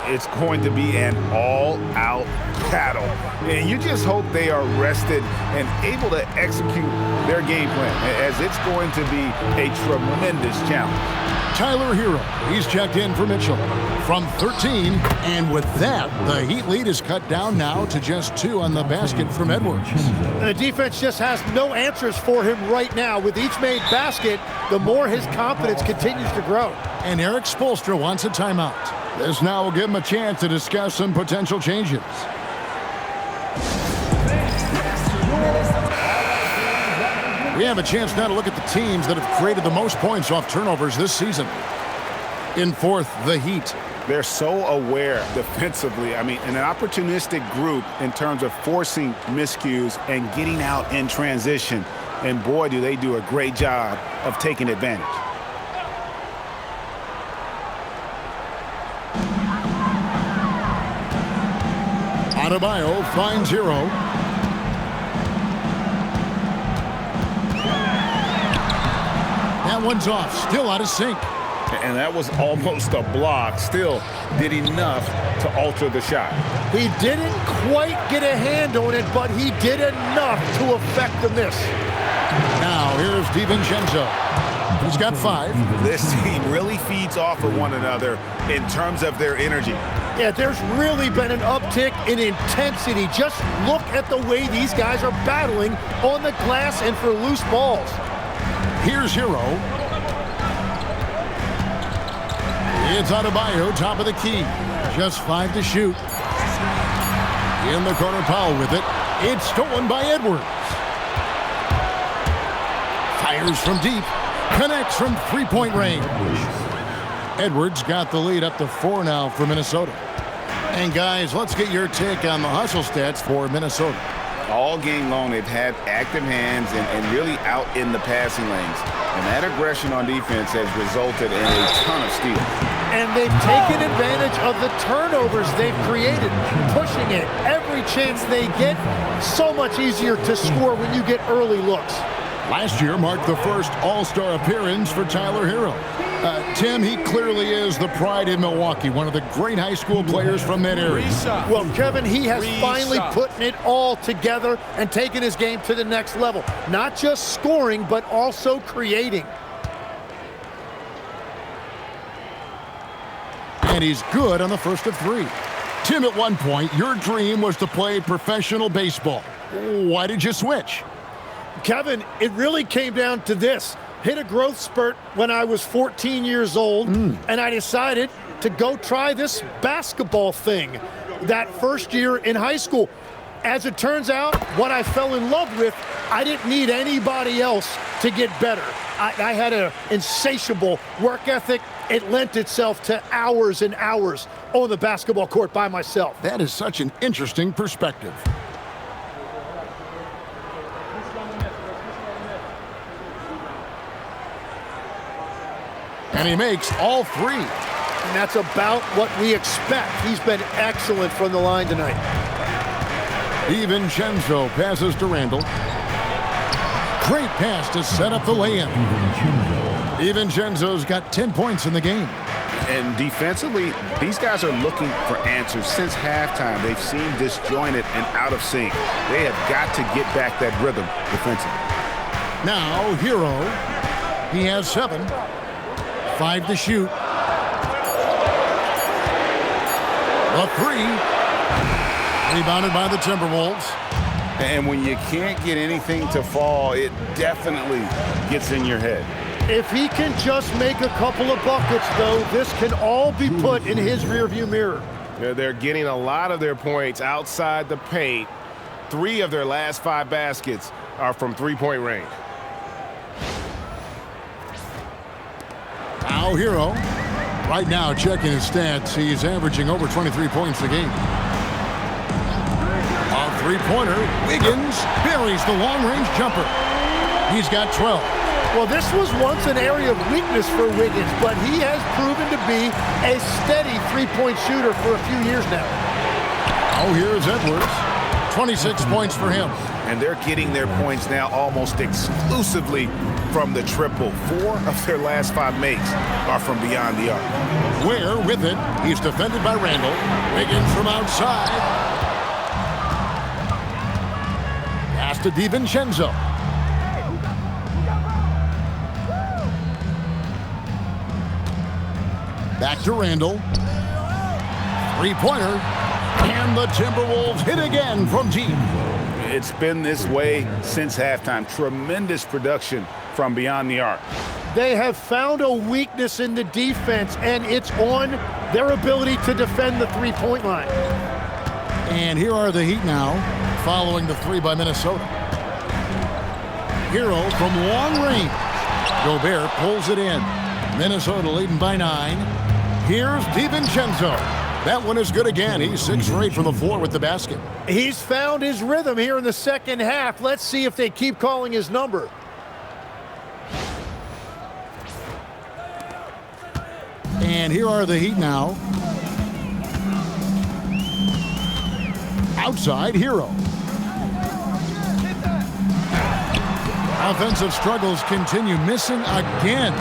it's going to be an all-out battle. And you just hope they are rested and able to execute their game plan, as it's going to be a tremendous challenge. Tyler Hero, he's checked in for Mitchell from 13, and with that, the Heat lead is cut down now to just 2 on the basket from Edwards. And the defense just has no answers for him right now. With each made basket, the more his confidence continues to grow. And Eric Spoelstra wants a timeout. This now will give him a chance to discuss some potential changes. We have a chance now to look at the teams that have created the most points off turnovers this season. In 4th, the Heat. They're so aware defensively. I mean, an opportunistic group in terms of forcing miscues and getting out in transition. And boy, do they do a great job of taking advantage. Adebayo finds Hero. That one's off, still out of sync. And that was almost a block. Still did enough to alter the shot. He didn't quite get a hand on it, but he did enough to affect the miss. Now here's DiVincenzo. He's got 5. This team really feeds off of one another in terms of their energy. Yeah, there's really been an uptick in intensity. Just look at the way these guys are battling on the glass and for loose balls. Here's Hero. It's Adebayo, top of the key. Just 5 to shoot. In the corner, Powell with it. It's stolen by Edwards. Fires from deep. Connects from 3-point range. Edwards got the lead up to 4 now for Minnesota. And guys, let's get your take on the hustle stats for Minnesota. All game long, they've had active hands and really out in the passing lanes. And that aggression on defense has resulted in a ton of steals. And they've taken advantage of the turnovers they've created, pushing it every chance they get. So much easier to score when you get early looks. Last year marked the first All-Star appearance for Tyler Hero. Tim, he clearly is the pride in Milwaukee, one of the great high school players from that area. Well, Kevin, he has finally put it all together and taken his game to the next level. Not just scoring, but also creating. And he's good on the first of 3. Tim, at one point, your dream was to play professional baseball. Why did you switch? Kevin, it really came down to this. Hit a growth spurt when I was 14 years old, and I decided to go try this basketball thing that first year in high school. As it turns out, what I fell in love with, I didn't need anybody else to get better. I had an insatiable work ethic. It lent itself to hours and hours on the basketball court by myself. That is such an interesting perspective. And he makes all three. And that's about what we expect. He's been excellent from the line tonight. DiVincenzo passes to Randle. Great pass to set up the lay-in. DiVincenzo's got 10 points in the game. And defensively, these guys are looking for answers. Since halftime, they've seemed disjointed and out of sync. They have got to get back that rhythm defensively. Now, Hero. He has 7. 5 to shoot. A 3. Rebounded by the Timberwolves. And when you can't get anything to fall, it definitely gets in your head. If he can just make a couple of buckets, though, this can all be put in his rearview mirror. They're getting a lot of their points outside the paint. 3 of their last 5 baskets are from three-point range. Now Hero. Right now, checking his stats, he's averaging over 23 points a game. A three-pointer. Wiggins buries the long-range jumper. He's got 12. Well, this was once an area of weakness for Wiggins, but he has proven to be a steady three-point shooter for a few years now. Oh, here's Edwards. 26 points for him. And they're getting their points now almost exclusively from the triple. 4 of their last 5 makes are from beyond the arc. Ware with it. He's defended by Randle. Wiggins from outside. Pass to DiVincenzo. Back to Randle. Three-pointer. And the Timberwolves hit again from deep. It's been this way since halftime. Tremendous production from beyond the arc. They have found a weakness in the defense, and it's on their ability to defend the three-point line. And here are the Heat now, following the 3 by Minnesota. Hero from long range. Gobert pulls it in. Minnesota leading by 9. Here's DiVincenzo. That one is good again. He's 6 for 8 from the floor with the basket. He's found his rhythm here in the second half. Let's see if they keep calling his number. And here are the Heat now. Outside, Hero. Offensive struggles continue, missing again.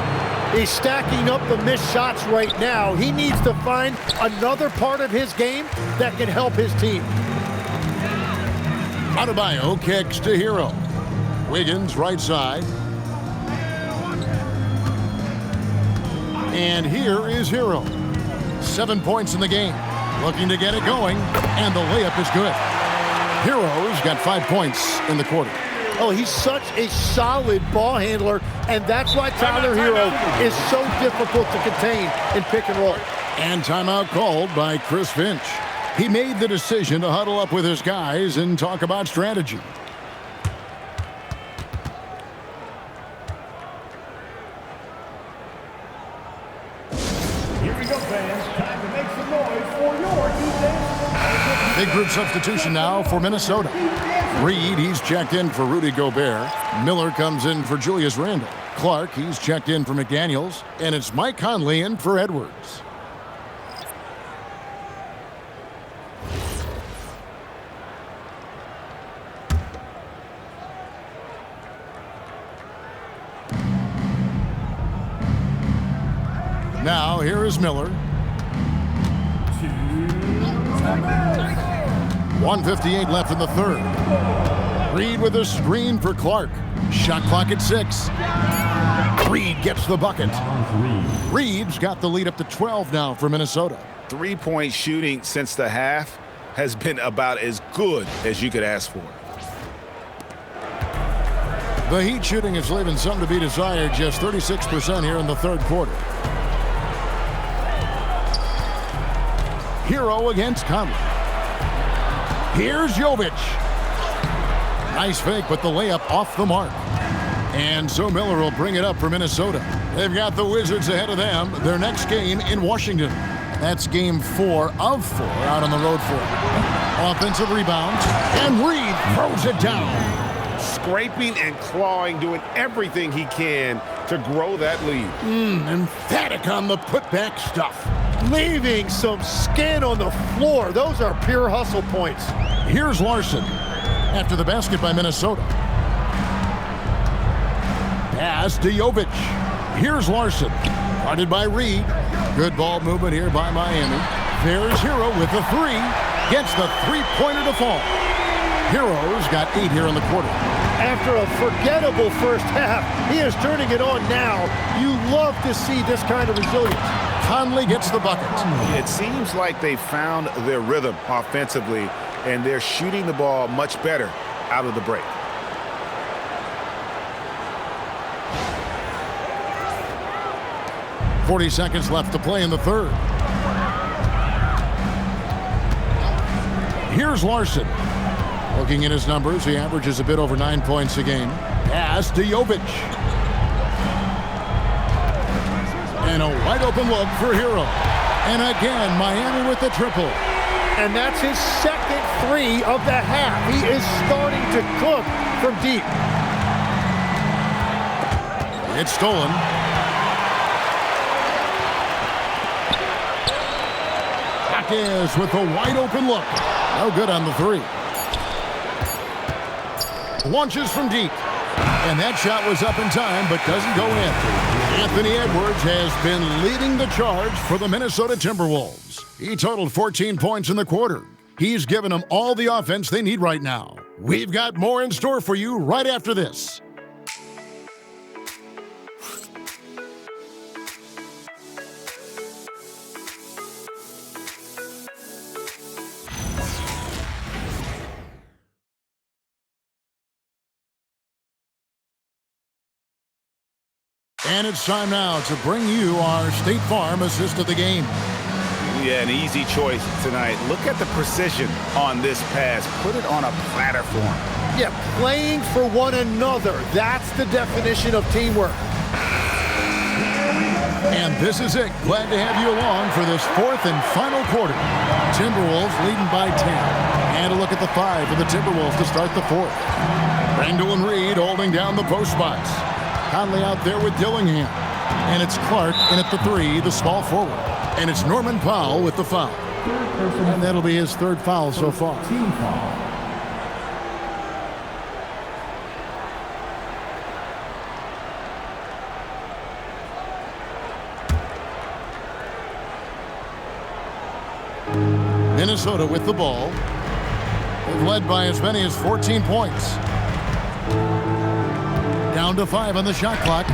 He's stacking up the missed shots right now. He needs to find another part of his game that can help his team. Adebayo kicks to Hero. Wiggins right side. And here is Hero. 7 points in the game. Looking to get it going, and the layup is good. Hero's got 5 points in the quarter. Oh, he's such a solid ball handler, and that's why Tyler Hero is so difficult to contain in pick and roll. And timeout called by Chris Finch. He made the decision to huddle up with his guys and talk about strategy. Here we go, fans. Time to make some noise for your defense. Big group substitution now for Minnesota. Reid, he's checked in for Rudy Gobert. Miller comes in for Julius Randle. Clark, he's checked in for McDaniels. And it's Mike Conley in for Edwards. Now, here is Miller. 1:58 left in the third. Reid with a screen for Clark. Shot clock at 6. Reid gets the bucket. Reid's got the lead up to 12 now for Minnesota. three-point shooting since the half has been about as good as you could ask for. The Heat shooting is leaving some to be desired, just 36% here in the third quarter. Hero against Conley. Here's Jovic. Nice fake, but the layup off the mark. And so Miller will bring it up for Minnesota. They've got the Wizards ahead of them. Their next game in Washington. That's game 4 of 4 out on the road for them. Offensive rebound, and Reid throws it down. Scraping and clawing, doing everything he can to grow that lead. Emphatic on the putback stuff. Leaving some skin on the floor. Those are pure hustle points. Here's Larson after the basket by Minnesota. Pass to Jovic. Here's Larson. Guarded by Reid. Good ball movement here by Miami. There's Hero with the three. Gets the three-pointer to fall. Hero's got 8 here in the quarter. After a forgettable first half, he is turning it on now. You love to see this kind of resilience. Conley gets the bucket. It seems like they found their rhythm offensively, and they're shooting the ball much better out of the break. .40 seconds left to play in the third. Here's Larson. Looking at his numbers, he averages a bit over 9 points a game. Pass to Jovic. And a wide open look for Hero. And again, Miami with the triple. And that's his second three of the half. He is starting to cook from deep. It's stolen. Hawkins with a wide open look. No good on the three. Launches from deep. And that shot was up in time, but doesn't go in. Anthony Edwards has been leading the charge for the Minnesota Timberwolves. He totaled 14 points in the quarter. He's given them all the offense they need right now. We've got more in store for you right after this. And it's time now to bring you our State Farm assist of the game. Yeah, an easy choice tonight. Look at the precision on this pass. Put it on a platter for him. Yeah, playing for one another. That's the definition of teamwork. And this is it. Glad to have you along for this fourth and final quarter. Timberwolves leading by 10. And a look at the 5 for the Timberwolves to start the fourth. Randle and Reid holding down the post spots. Conley out there with Dillingham. And it's Clark in at the 3, the small forward. And it's Norman Powell with the foul. And that'll be his third foul so far. Team foul. Minnesota with the ball. They've led by as many as 14 points. Down to 5 on the shot clock.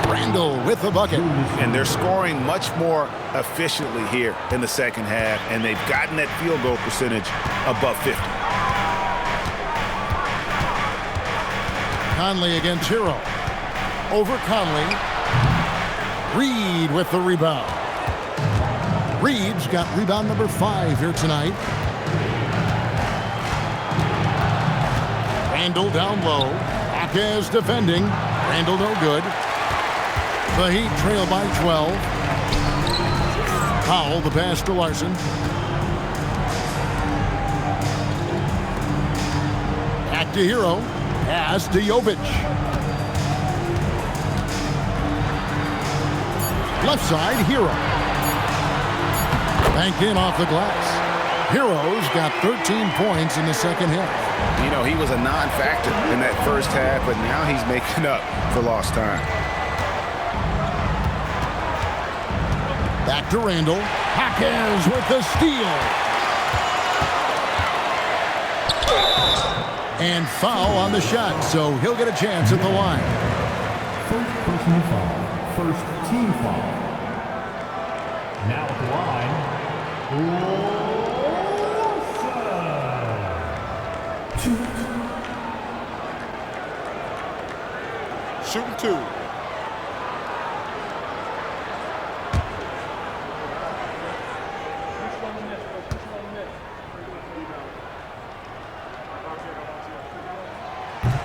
Randle with the bucket. And they're scoring much more efficiently here in the second half, and they've gotten that field goal percentage above 50. Conley against Hero. Over Conley. Reid with the rebound. Reid's got rebound number 5 here tonight. Randle down low. Hawkins defending. Randle no good. The Heat trail by 12. Powell the pass to Larson. Back to Hero. Pass to Jovic. Left side, Hero. Banked in off the glass. Hero's got 13 points in the second half. You know, he was a non-factor in that first half, but now he's making up for lost time. Back to Randle. Hawkins with the steal. And foul on the shot, so he'll get a chance at the line. First personal foul. First team foul. Now at the line, Shooting 2.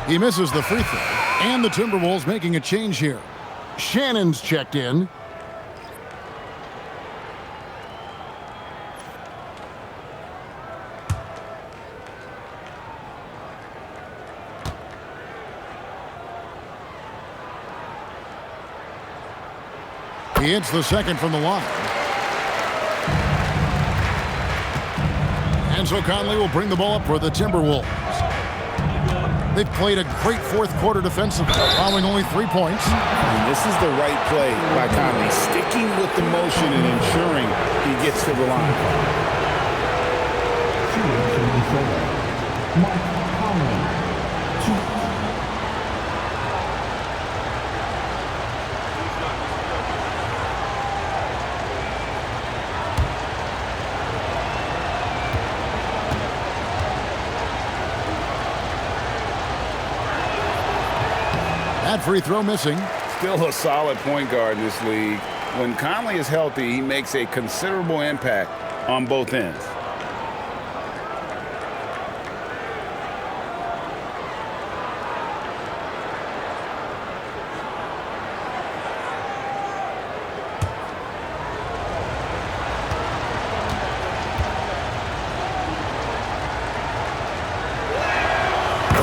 He misses the free throw, and the Timberwolves making a change here. Shannon's checked in. He hits the second from the line. And so Conley will bring the ball up for the Timberwolves. They've played a great fourth quarter defensively, allowing only 3 points. And this is the right play by Conley, sticking with the motion and ensuring he gets to the line. That free throw missing. Still a solid point guard in this league. When Conley is healthy, he makes a considerable impact on both ends.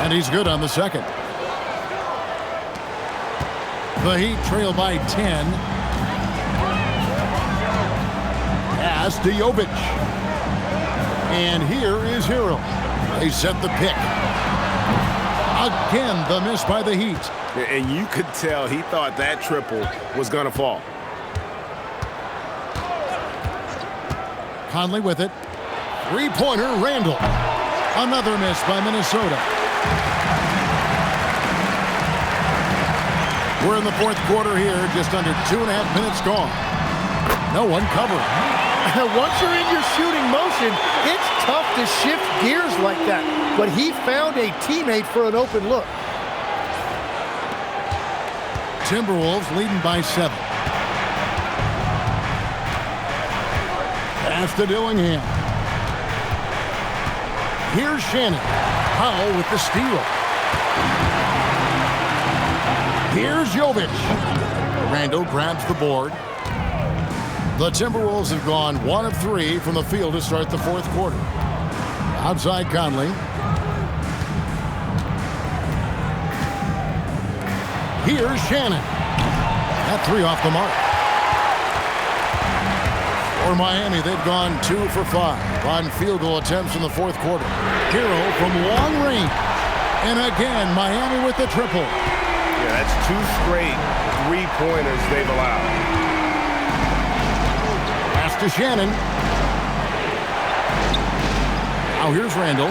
And he's good on the second. The Heat trail by 10. Pass to Jovic. And here is Hero. They set the pick. Again, the miss by the Heat. And you could tell he thought that triple was going to fall. Conley with it. Three-pointer, Randle. Another miss by Minnesota. We're in the fourth quarter here, just under 2.5 minutes gone. No one covering. Once you're in your shooting motion, it's tough to shift gears like that. But he found a teammate for an open look. Timberwolves leading by 7. Pass to Dillingham. Here's Shannon. Powell with the steal. Here's Jovic. Randle grabs the board. The Timberwolves have gone 1 of 3 from the field to start the fourth quarter. Outside Conley. Here's Shannon. That 3 off the mark. For Miami, they've gone 2 for 5 on field goal attempts in the fourth quarter. Hero from long range. And again, Miami with the triple. Yeah, that's 2 straight 3-pointers they've allowed. Pass to Shannon. Now here's Randle.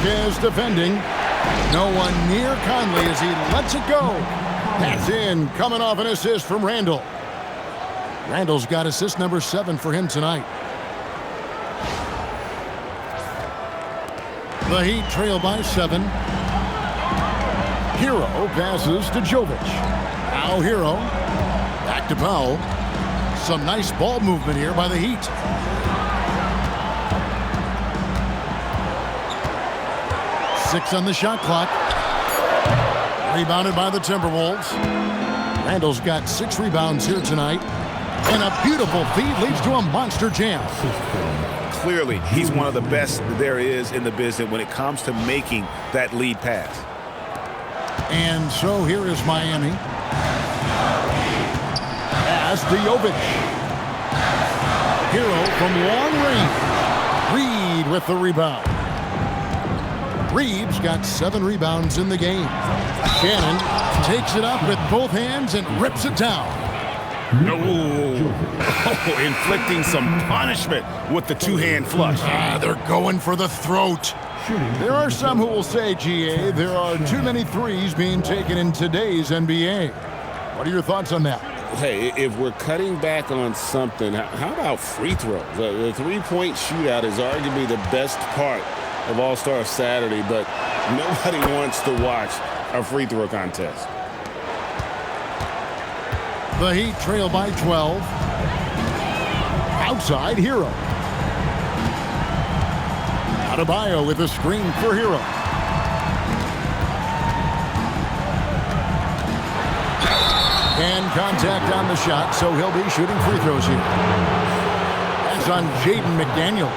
Is defending. No one near Conley as he lets it go. That's in. Coming off an assist from Randle. Randle's got assist number 7 for him tonight. The Heat trail by 7. Hero passes to Jovic. Now Hero. Back to Powell. Some nice ball movement here by the Heat. Six on the shot clock. Rebounded by the Timberwolves. Randle's got 6 rebounds here tonight. And a beautiful feed leads to a monster jam. Clearly, he's one of the best there is in the business when it comes to making that lead pass. And so here is Miami. Pass to Jovic. Hero from long range. Reid with the rebound. Reid's got 7 rebounds in the game. Shannon takes it up with both hands and rips it down. Inflicting some punishment with the 2-hand flush. They're going for the throat. There are some who will say, GA, there are too many threes being taken in today's NBA. What are your thoughts on that? hey, if we're cutting back on something, how about free throws? The three-point shootout is arguably the best part of All-Star Saturday, but nobody wants to watch a free throw contest. The Heat trail by 12. Outside, Hero. Adebayo with a screen for Hero. And contact on the shot, so he'll be shooting free throws here. That's on Jaden McDaniels.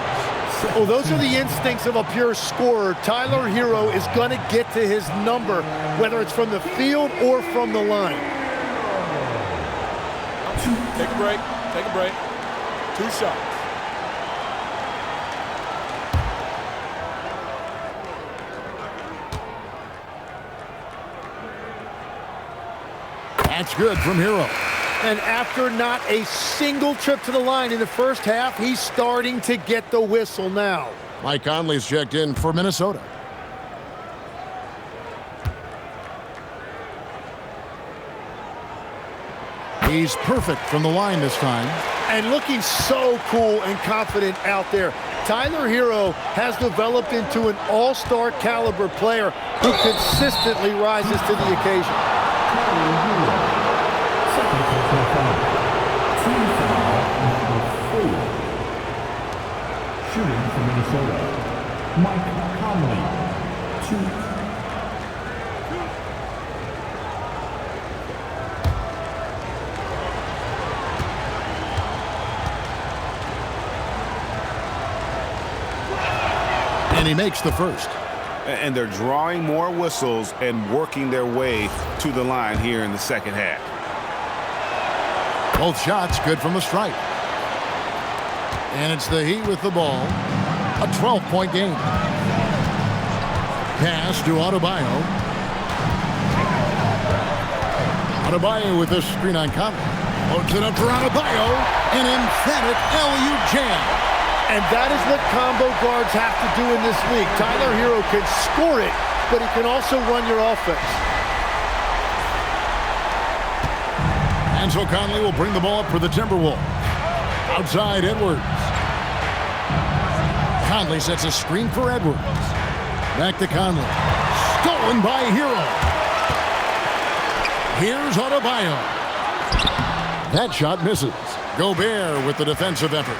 Oh, those are the instincts of a pure scorer. Tyler Hero is going to get to his number, whether it's from the field or from the line. Take a break. Take a break. 2 shots. That's good from Hero. And after not a single trip to the line in the first half, he's starting to get the whistle now. Mike Conley's checked in for Minnesota. He's perfect from the line this time. And looking so cool and confident out there. Tyler Hero has developed into an all-star caliber player who consistently rises to the occasion. Shooting for Minnesota, Mike Conley, 2. And he makes the first. And they're drawing more whistles and working their way to the line here in the second half. Both shots good from the stripe. And it's the Heat with the ball. A 12-point game. Pass to Adebayo. Adebayo with this screen on Conley. Loads it up for Adebayo. An emphatic LU jam. And that is what combo guards have to do in this league. Tyler Hero can score it, but he can also run your offense. And so Conley will bring the ball up for the Timberwolves. Outside, Edwards. Conley sets a screen for Edwards. Back to Conley. Stolen by Hero. Here's Adebayo. That shot misses. Gobert with the defensive effort.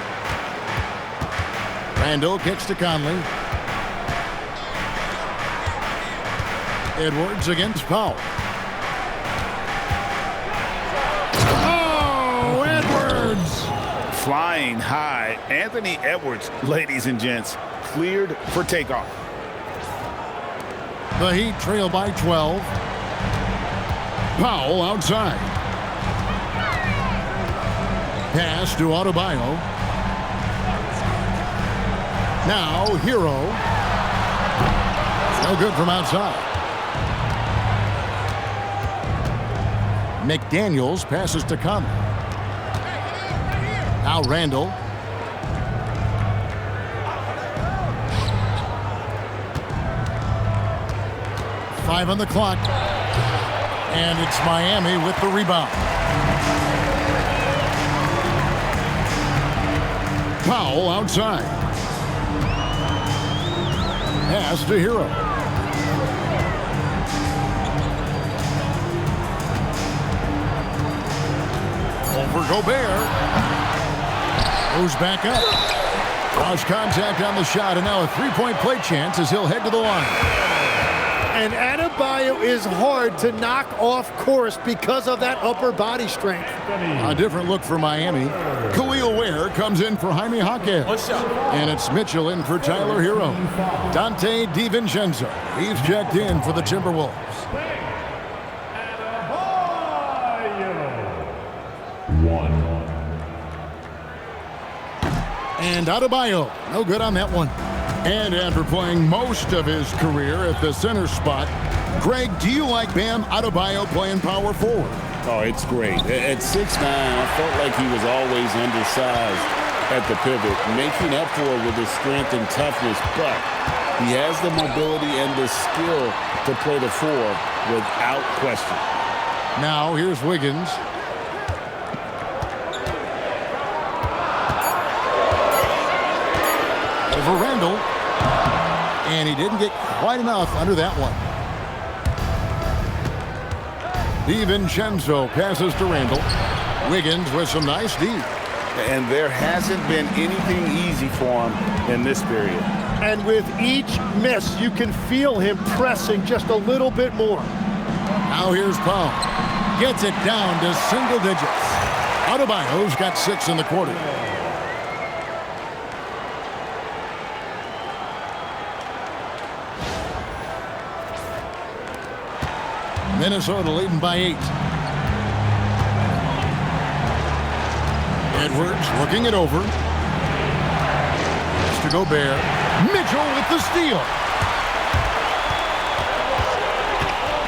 Randle kicks to Conley. Edwards against Powell. Oh, Edwards! Flying high, Anthony Edwards, ladies and gents, cleared for takeoff. The Heat trail by 12. Powell outside. Pass to Adebayo. Now, Hero. No good from outside. McDaniels passes to Conley. Now Randle. Five on the clock. And it's Miami with the rebound. Powell outside. Pass to Hero. Over Gobert. Moves back up. Lost contact on the shot, and now a three-point play chance as he'll head to the line. And Adebayo is hard to knock off course because of that upper body strength. A different look for Miami. Khalil Ware comes in for Jaime Jaquez. And it's Mitchell in for Tyler Hero. Dante DiVincenzo. He's checked in for the Timberwolves. And Adebayo, no good on that one. And after playing most of his career at the center spot, Greg, do you like Bam Adebayo playing power forward? Oh, it's great. At 6'9", I felt like he was always undersized at the pivot, making up for it with his strength and toughness, but he has the mobility and the skill to play the four without question. Now here's Wiggins. over Randle. And he didn't get quite enough under that one. DiVincenzo passes to Randle. Wiggins with some nice D. And there hasn't been anything easy for him in this period. And with each miss, you can feel him pressing just a little bit more. Now here's Powell. Gets it down to single digits. Adebayo's got 6 in the quarter. Minnesota leading by 8. Edwards working it over. To Gobert. Mitchell with the steal.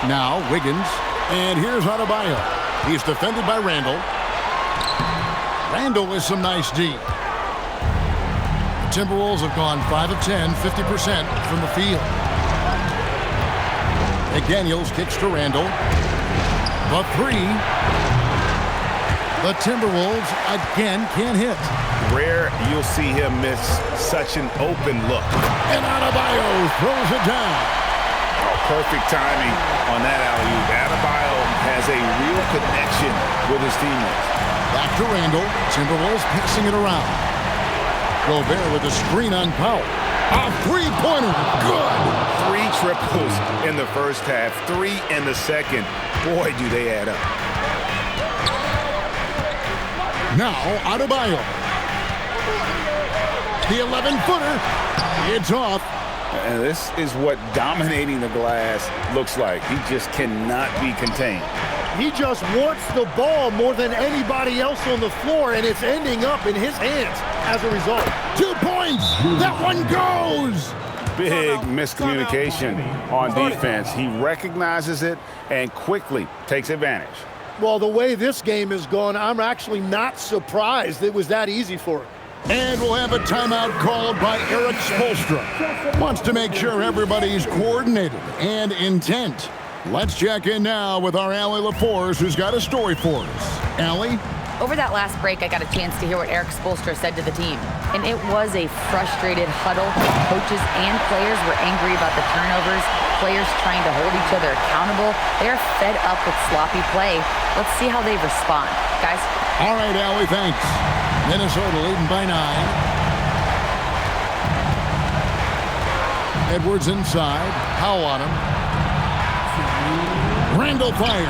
Now Wiggins. And here's Adebayo. He's defended by Randle. Randle with some nice D. The Timberwolves have gone 5 of 10, 50% from the field. McDaniels kicks to Randle. The 3. The Timberwolves again can't hit. Rare you'll see him miss such an open look. And Adebayo throws it down. Oh, perfect timing on that alley-oop. Adebayo has a real connection with his teammates. Back to Randle. Timberwolves passing it around. Gobert with a screen on Powell. A three-pointer. Good. 3 triples in the first half, 3 in the second. Boy, do they add up. Now Adebayo. The 11-footer. It's off. And this is what dominating the glass looks like. He just cannot be contained. He just wants the ball more than anybody else on the floor, and it's ending up in his hands as a result. 2 points. That one goes. Big miscommunication on defense. He recognizes it and quickly takes advantage. Well, the way this game has gone, I'm actually not surprised it was that easy for him. And we'll have a timeout called by Erik Spoelstra. Wants to make sure everybody's coordinated and intent. Let's check in now with our Allie LaForce, who's got a story for us. Allie? Over that last break, I got a chance to hear what Erik Spoelstra said to the team. And it was a frustrated huddle. Coaches and players were angry about the turnovers. Players trying to hold each other accountable. They're fed up with sloppy play. Let's see how they respond. Guys? All right, Allie, thanks. Minnesota leading by 9. Edwards inside. Powell on him. Randle fires.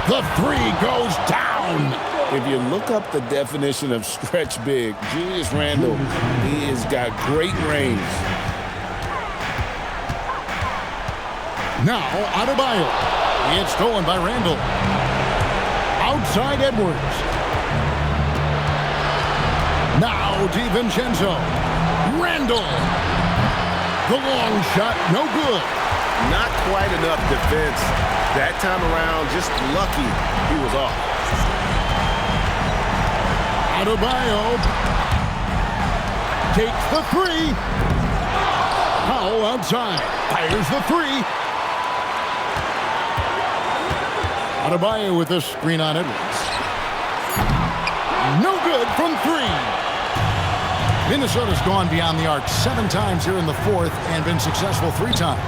The 3 goes down. If you look up the definition of stretch big, Julius Randle, he has got great range. Now Adebayo. It's stolen by Randle. Outside Edwards. Now DiVincenzo. Randle. The long shot, no good. Not quite enough defense that time around. Just lucky he was off. Adebayo takes the 3. Powell outside. Fires the 3. Adebayo with a screen on Edwards. No good from 3. Minnesota's gone beyond the arc 7 times here in the 4th and been successful 3 times.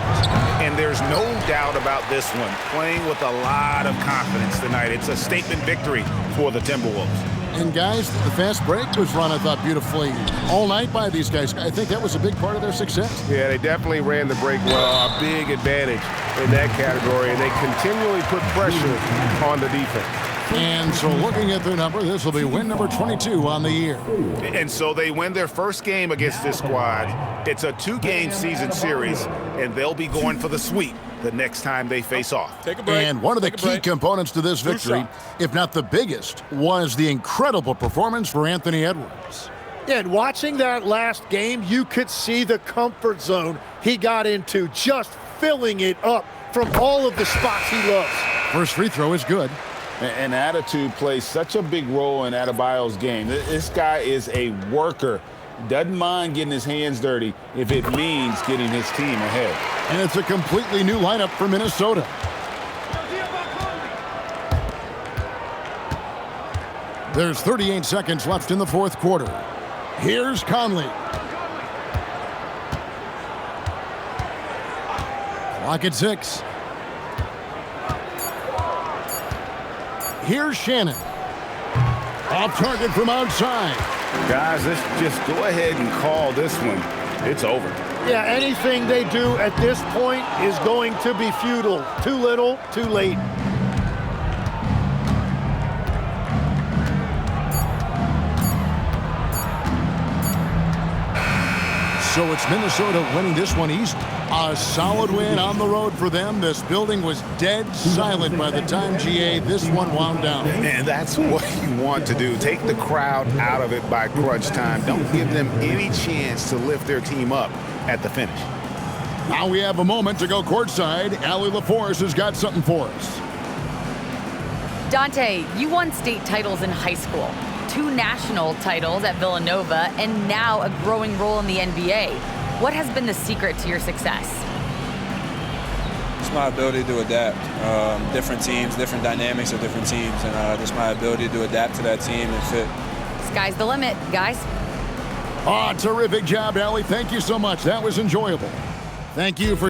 And there's no doubt about this one. Playing with a lot of confidence tonight. It's a statement victory for the Timberwolves. And guys, the fast break was run, I thought, beautifully all night by these guys. I think that was a big part of their success. Yeah, they definitely ran the break well. A big advantage in that category, and they continually put pressure on the defense. And so looking at their number, this will be win number 22 on the year. And so they win their first game against this squad. It's a 2-game season series, and they'll be going for the sweep the next time they face off. Take a break. And one of the key components to this victory, if not the biggest, was the incredible performance for Anthony Edwards. Yeah, and watching that last game, you could see the comfort zone he got into, just filling it up from all of the spots he loves. First free throw is good. And attitude plays such a big role in Adebayo's game. This guy is a worker. Doesn't mind getting his hands dirty if it means getting his team ahead. And it's a completely new lineup for Minnesota. There's 38 seconds left in the 4th quarter. Here's Conley. Clock at 6. Here's Shannon. Off target from outside. Guys, let's just go ahead and call this one. It's over. Yeah, anything they do at this point is going to be futile. Too little, too late. So it's Minnesota winning this one easy. A solid win on the road for them. This building was dead silent by the time, GA, this one wound down. And that's what you want to do. Take the crowd out of it by crunch time. Don't give them any chance to lift their team up at the finish. Now we have a moment to go courtside. Allie LaForce has got something for us. Dante, you won state titles in high school, 2 national titles at Villanova, and now a growing role in the NBA. What has been the secret to your success? It's my ability to adapt. Different teams, different dynamics of different teams, and just my ability to adapt to that team and fit. Sky's the limit, guys. Terrific job, Allie. Thank you so much. That was enjoyable. Thank you for